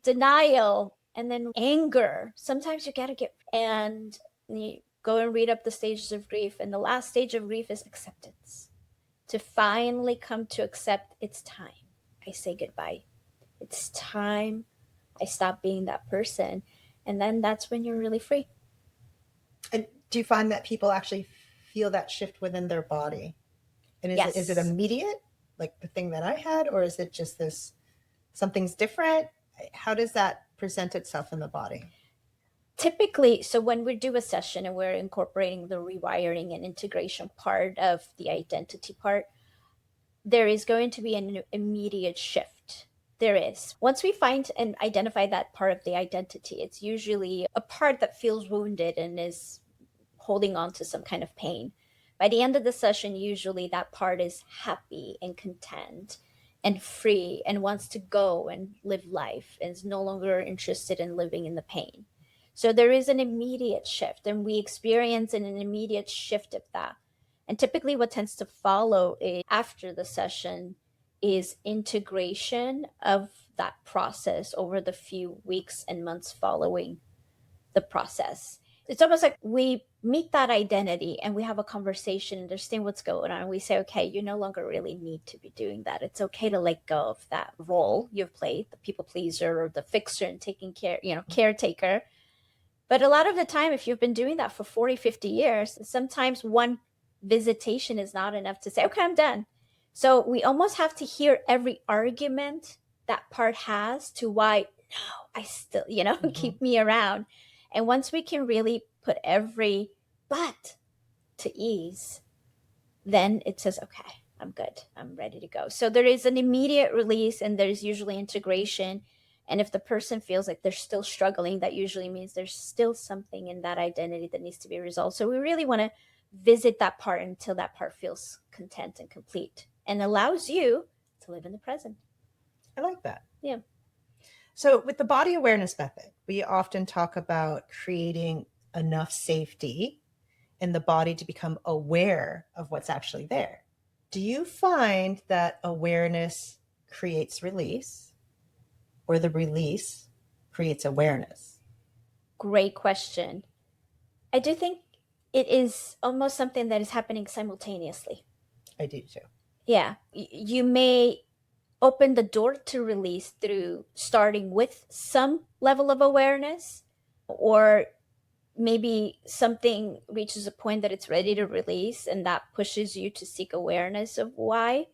denial, and then anger. Sometimes you gotta and you go and read up the stages of grief. And the last stage of grief is acceptance. To finally come to accept, it's time. I say goodbye. It's time. I stop being that person. And then that's when you're really free. And do you find that people actually feel that shift within their body? And is it immediate, like the thing that I had, or is it just something's different? How does that present itself in the body? Typically, so when we do a session and we're incorporating the rewiring and integration part of the identity part, there is going to be an immediate shift. There is. Once we find and identify that part of the identity, it's usually a part that feels wounded and is holding on to some kind of pain. By the end of the session, usually that part is happy and content and free and wants to go and live life and is no longer interested in living in the pain. So there is an immediate shift, and we experience an immediate shift of that. And typically what tends to follow after the session is integration of that process over the few weeks and months following the process. It's almost like we meet that identity and we have a conversation, understand what's going on. We say, okay, you no longer really need to be doing that. It's okay to let go of that role you've played, the people pleaser or the fixer and taking care, caretaker. But a lot of the time, if you've been doing that for 40, 50 years, sometimes one visitation is not enough to say, okay, I'm done. So we almost have to hear every argument that part has to why, no, I still, keep me around. And once we can really put every but to ease, then it says, okay, I'm good. I'm ready to go. So there is an immediate release and there's usually integration. And if the person feels like they're still struggling, that usually means there's still something in that identity that needs to be resolved. So we really want to visit that part until that part feels content and complete and allows you to live in the present. I like that. Yeah. So with the body awareness method, we often talk about creating enough safety in the body to become aware of what's actually there. Do you find that awareness creates release, or the release creates awareness? Great question. I do think it is almost something that is happening simultaneously. I do too. Yeah. You may open the door to release through starting with some level of awareness, or maybe something reaches a point that it's ready to release and that pushes you to seek awareness of why.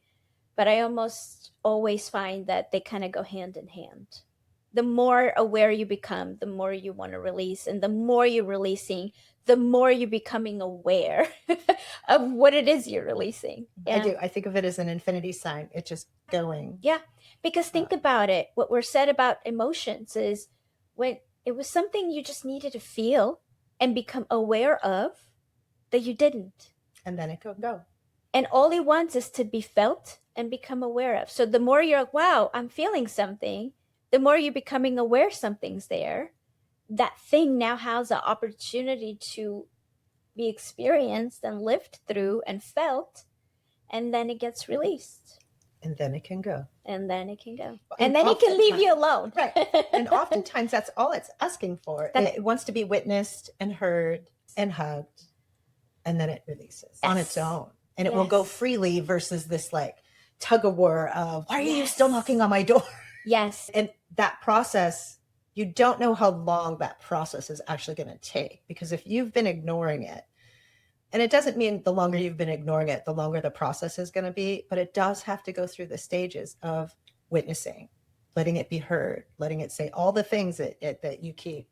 But I almost always find that they kind of go hand in hand. The more aware you become, the more you want to release, and the more you're releasing, the more you're becoming aware of what it is you're releasing. Yeah. I do. I think of it as an infinity sign. It's just going. Yeah, because think about it. What we're said about emotions is when it was something you just needed to feel and become aware of, that you didn't. And then it could go. And all it wants is to be felt and become aware of. So the more you're like, wow, I'm feeling something, the more you're becoming aware something's there. That thing now has the opportunity to be experienced and lived through and felt, and then it gets released. And then it can go. And then it can go. And then it can leave you alone. Right. And oftentimes that's all it's asking for. It wants to be witnessed and heard and hugged. And then it releases on its own. And it will go freely versus this like tug of war of, why are you still knocking on my door? Yes. And that process, you don't know how long that process is actually going to take. Because if you've been ignoring it, and it doesn't mean the longer you've been ignoring it, the longer the process is going to be, but it does have to go through the stages of witnessing, letting it be heard, letting it say all the things that you keep.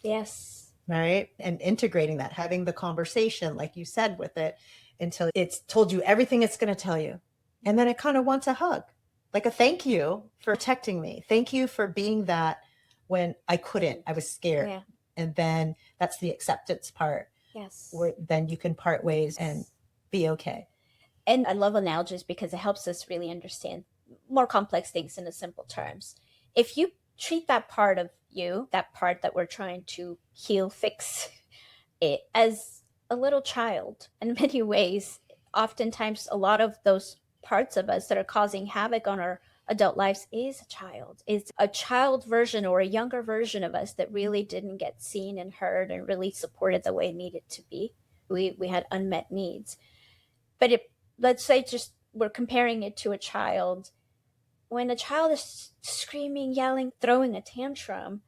Yes. Right. And integrating that, having the conversation, like you said, with it until it's told you everything it's going to tell you. And then it kind of wants a hug, like a thank you for protecting me. Thank you for being that when I couldn't, I was scared. Yeah. And then that's the acceptance part. Yes. Where then you can part ways and be okay. And I love analogies because it helps us really understand more complex things in the simple terms. If you treat that part of you, that part that we're trying to heal, fix it, as a little child, in many ways, oftentimes a lot of those parts of us that are causing havoc on our adult lives is a child. It's a child version or a younger version of us that really didn't get seen and heard and really supported the way it needed to be. We had unmet needs. But let's say just we're comparing it to a child. When a child is screaming, yelling, throwing a tantrum,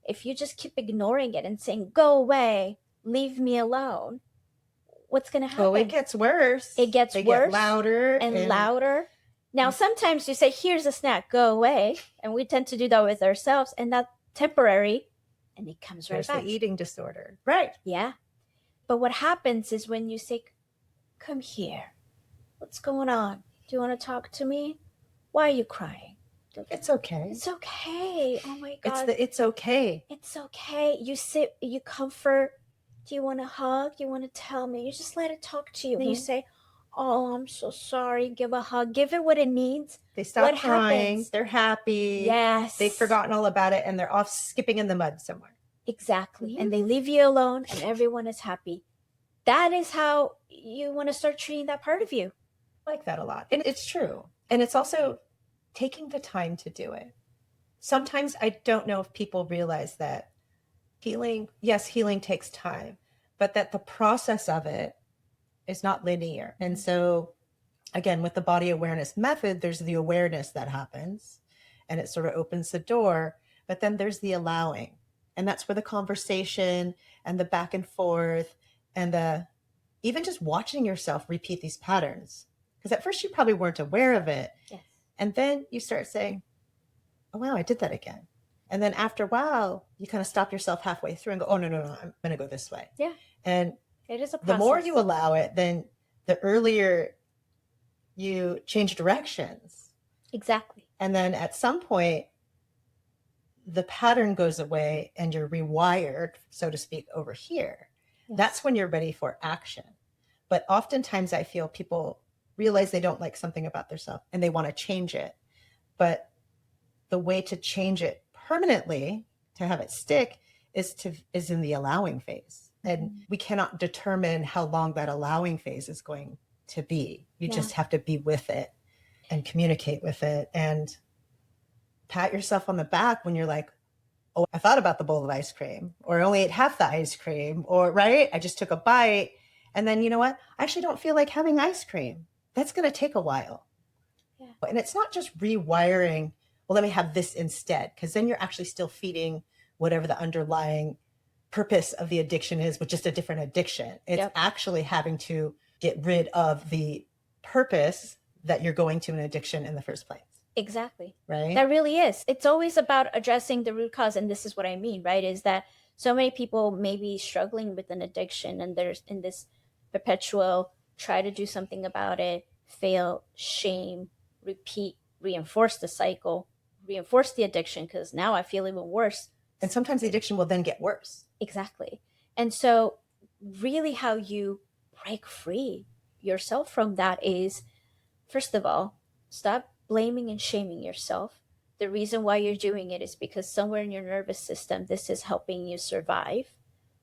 if you just keep ignoring it and saying, go away, leave me alone, what's going to happen? Oh, it gets worse. It gets they worse. Get louder and louder. Now, sometimes you say, here's a snack, go away. And we tend to do that with ourselves. And that's temporary. And it comes right back. There's the eating disorder. Right. Yeah. But what happens is when you say, come here. What's going on? Do you want to talk to me? Why are you crying? It's okay. It's okay. Oh my God. It's okay. It's okay. You sit, you comfort. Do you want to hug? You want to tell me? You just let it talk to you. And you say, oh, I'm so sorry. Give a hug. Give it what it needs. They stop crying. Happens? They're happy. Yes. They've forgotten all about it and they're off skipping in the mud somewhere. Exactly. Mm-hmm. And they leave you alone and everyone is happy. That is how you want to start treating that part of you. I like that a lot. And it's true. And it's also taking the time to do it. Sometimes I don't know if people realize that healing takes time, but that the process of it is not linear. And so again, with the body awareness method, there's the awareness that happens and it sort of opens the door, but then there's the allowing. And that's where the conversation and the back and forth and even just watching yourself repeat these patterns Because at first you probably weren't aware of it. Yes. And then you start saying, oh, wow, I did that again. And then after a while, you kind of stop yourself halfway through and go, oh, no, I'm going to go this way. Yeah. And it is a process. The more you allow it, then the earlier you change directions. Exactly. And then at some point, the pattern goes away and you're rewired, so to speak, over here. Yes. That's when you're ready for action. But oftentimes I feel people realize they don't like something about themselves and they want to change it. But the way to change it permanently, to have it stick, is in the allowing phase. And we cannot determine how long that allowing phase is going to be. You just have to be with it and communicate with it and pat yourself on the back when you're like, oh, I thought about the bowl of ice cream, or I only ate half the ice cream, or right, I just took a bite. And then, you know what? I actually don't feel like having ice cream. That's going to take a while. Yeah. And it's not just rewiring, well, let me have this instead, because then you're actually still feeding whatever the underlying purpose of the addiction is, with just a different addiction. It's actually having to get rid of the purpose that you're going to an addiction in the first place. Exactly. Right. That really is. It's always about addressing the root cause. And this is what I mean, right? Is that so many people may be struggling with an addiction and there's in this perpetual try to do something about it, fail, shame, repeat, reinforce the cycle, reinforce the addiction because now I feel even worse. And sometimes the addiction will then get worse. Exactly. And so really how you break free yourself from that is, first of all, stop blaming and shaming yourself. The reason why you're doing it is because somewhere in your nervous system, this is helping you survive.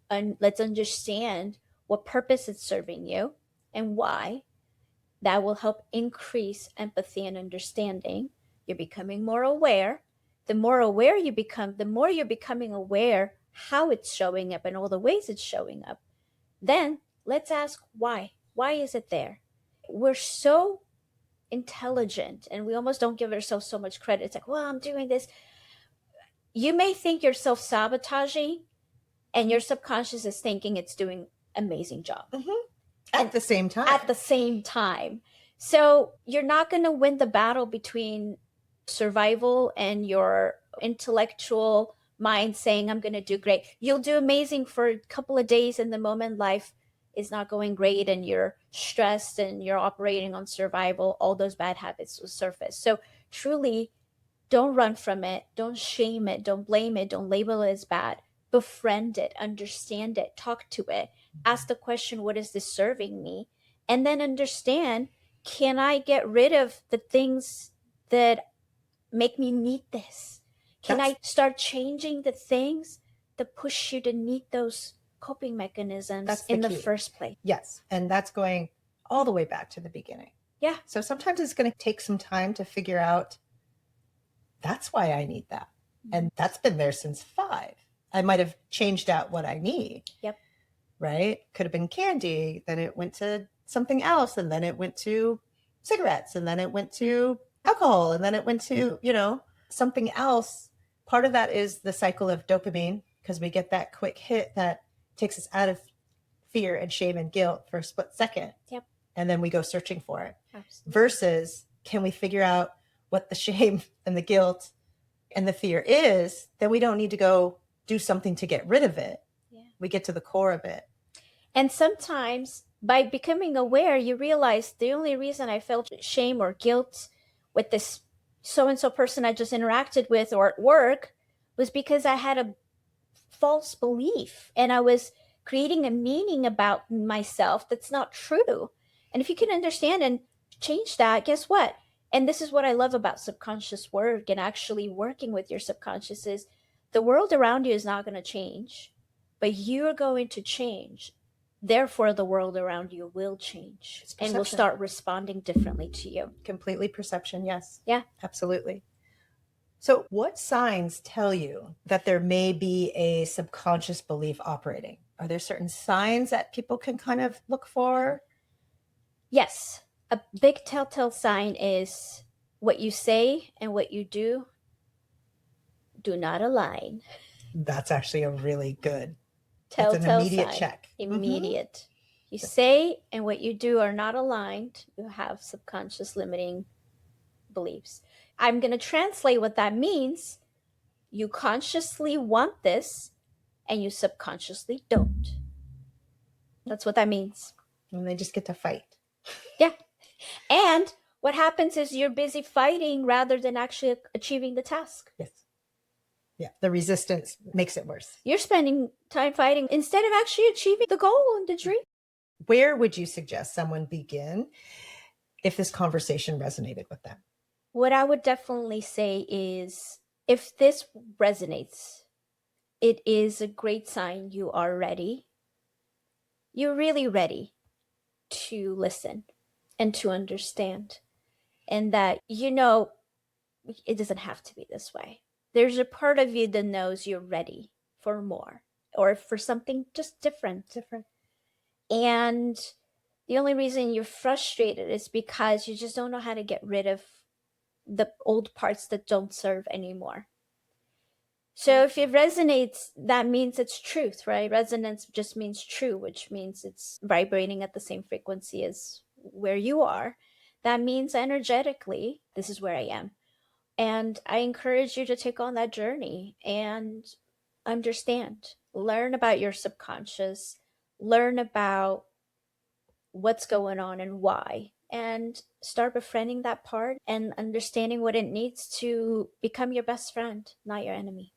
And let's understand what purpose it's serving you and why. That will help increase empathy and understanding. You're becoming more aware. The more aware you become, the more you're becoming aware how it's showing up and all the ways it's showing up. Then let's ask why. Why is it there? We're so intelligent and we almost don't give ourselves so much credit. It's like, well, I'm doing this. You may think you're self-sabotaging and your subconscious is thinking it's doing an amazing job. Mm-hmm. At the same time. At the same time. So you're not going to win the battle between survival and your intellectual mind saying, I'm going to do great. You'll do amazing for a couple of days, and the moment life is not going great and you're stressed and you're operating on survival, all those bad habits will surface. So truly, don't run from it. Don't shame it. Don't blame it. Don't label it as bad. Befriend it, understand it, talk to it, ask the question, what is this serving me? And then understand, can I get rid of the things that make me need this? Can I start changing the things that push you to need those coping mechanisms in the first place? Yes. And that's going all the way back to the beginning. Yeah. So sometimes it's going to take some time to figure out, that's why I need that. And that's been there since 5. I might have changed out what I need. Yep. Right? Could have been candy. Then it went to something else. And then it went to cigarettes. And then it went to alcohol. And then it went to, something else. Part of that is the cycle of dopamine, because we get that quick hit that takes us out of fear and shame and guilt for a split second. Yep. And then we go searching for it. Absolutely. Versus, can we figure out what the shame and the guilt and the fear is? Then we don't need to go do something to get rid of it. Yeah. We get to the core of it. And sometimes by becoming aware, you realize the only reason I felt shame or guilt with this so-and-so person I just interacted with or at work was because I had a false belief and I was creating a meaning about myself that's not true. And if you can understand and change that, guess what? And this is what I love about subconscious work and actually working with your subconscious is the world around you is not going to change, but you're going to change. Therefore, the world around you will change and will start responding differently to you. Completely perception, yes. Yeah. Absolutely. So what signs tell you that there may be a subconscious belief operating? Are there certain signs that people can kind of look for? Yes. A big telltale sign is what you say and what you do not align. That's actually a really good telltale That's an immediate sign. check. Immediate. You say and what you do are not aligned. You have subconscious limiting beliefs. I'm going to translate what that means. You consciously want this and you subconsciously don't. That's what that means. And they just get to fight. Yeah. And what happens is you're busy fighting rather than actually achieving the task. Yes. Yeah. The resistance makes it worse. You're spending time fighting instead of actually achieving the goal and the dream. Where would you suggest someone begin if this conversation resonated with them? What I would definitely say is if this resonates, it is a great sign you are ready. You're really ready to listen and to understand. And that, it doesn't have to be this way. There's a part of you that knows you're ready for more or for something just different. And the only reason you're frustrated is because you just don't know how to get rid of the old parts that don't serve anymore. So if it resonates, that means it's truth, right? Resonance just means true, which means it's vibrating at the same frequency as where you are. That means energetically, this is where I am. And I encourage you to take on that journey and understand, learn about your subconscious, learn about what's going on and why, and start befriending that part and understanding what it needs to become your best friend, not your enemy.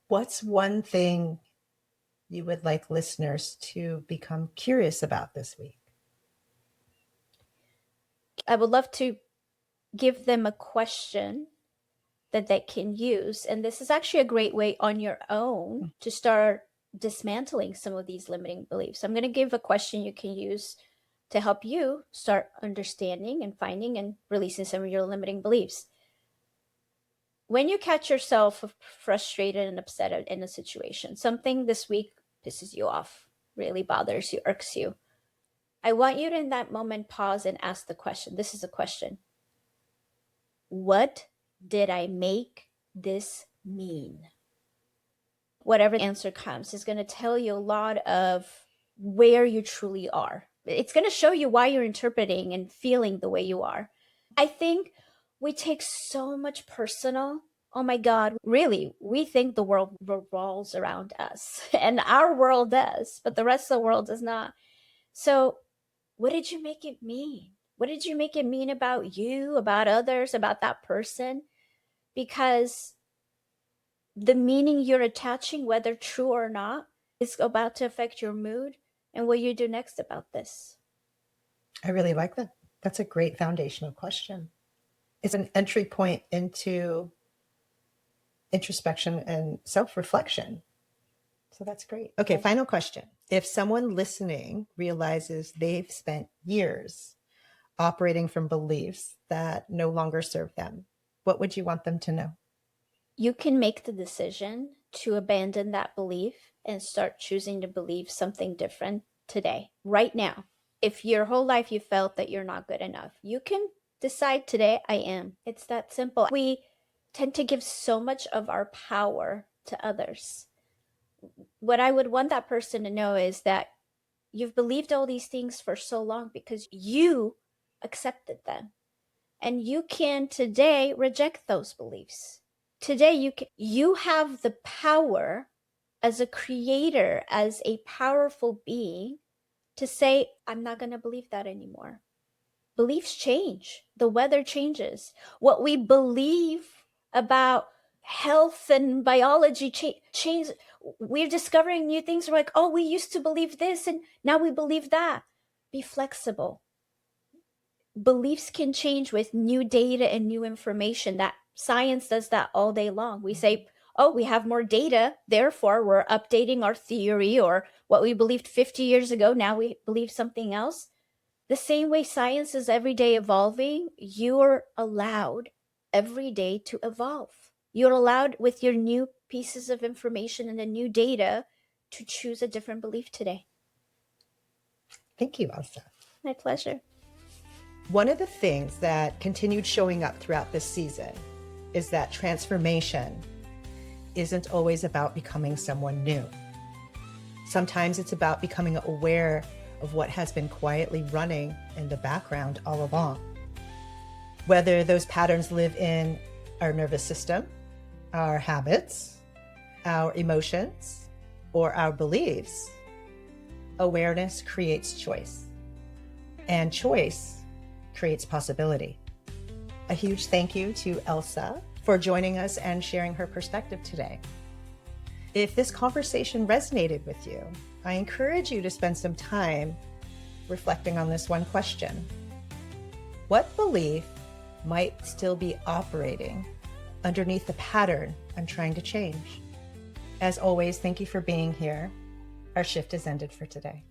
What's one thing you would like listeners to become curious about this week? I would love to give them a question that they can use. And this is actually a great way on your own to start dismantling some of these limiting beliefs. I'm going to give a question you can use to help you start understanding and finding and releasing some of your limiting beliefs. When you catch yourself frustrated and upset in a situation, something this week pisses you off, really bothers you, irks you, I want you to in that moment pause and ask the question. This is a question. What did I make this mean? Whatever answer comes is going to tell you a lot of where you truly are. It's going to show you why you're interpreting and feeling the way you are. I think we take so much personal. Oh my God, really, we think the world revolves around us and our world does, but the rest of the world does not. So what did you make it mean? What did you make it mean about you, about others, about that person? Because the meaning you're attaching, whether true or not, is about to affect your mood and what you do next about this. I really like that. That's a great foundational question. It's an entry point into introspection and self-reflection. So that's great. Okay, final question. If someone listening realizes they've spent years operating from beliefs that no longer serve them, what would you want them to know? You can make the decision to abandon that belief and start choosing to believe something different today, right now. If your whole life you felt that you're not good enough, you can decide today, I am. It's that simple. We tend to give so much of our power to others. What I would want that person to know is that you've believed all these things for so long because you accepted them. And you can today reject those beliefs. Today you have the power as a creator, as a powerful being, to say, I'm not going to believe that anymore. Beliefs change. The weather changes. What we believe about health and biology change. We're discovering new things. We're like, oh, we used to believe this and now we believe that. Be flexible. Beliefs can change with new data and new information. That science does that all day long. We say, oh, we have more data, therefore we're updating our theory, or what we believed 50 years ago, now we believe something else. The same way science is every day evolving, you're allowed every day to evolve. You're allowed with your new pieces of information and the new data to choose a different belief today. Thank you, Elza. My pleasure. One of the things that continued showing up throughout this season is that transformation isn't always about becoming someone new. Sometimes it's about becoming aware of what has been quietly running in the background all along. Whether those patterns live in our nervous system, our habits, our emotions, or our beliefs, awareness creates choice, and choice creates possibility. A huge thank you to Elza for joining us and sharing her perspective today. If this conversation resonated with you, I encourage you to spend some time reflecting on this one question. What belief might still be operating underneath the pattern I'm trying to change? As always, thank you for being here. Our shift has ended for today.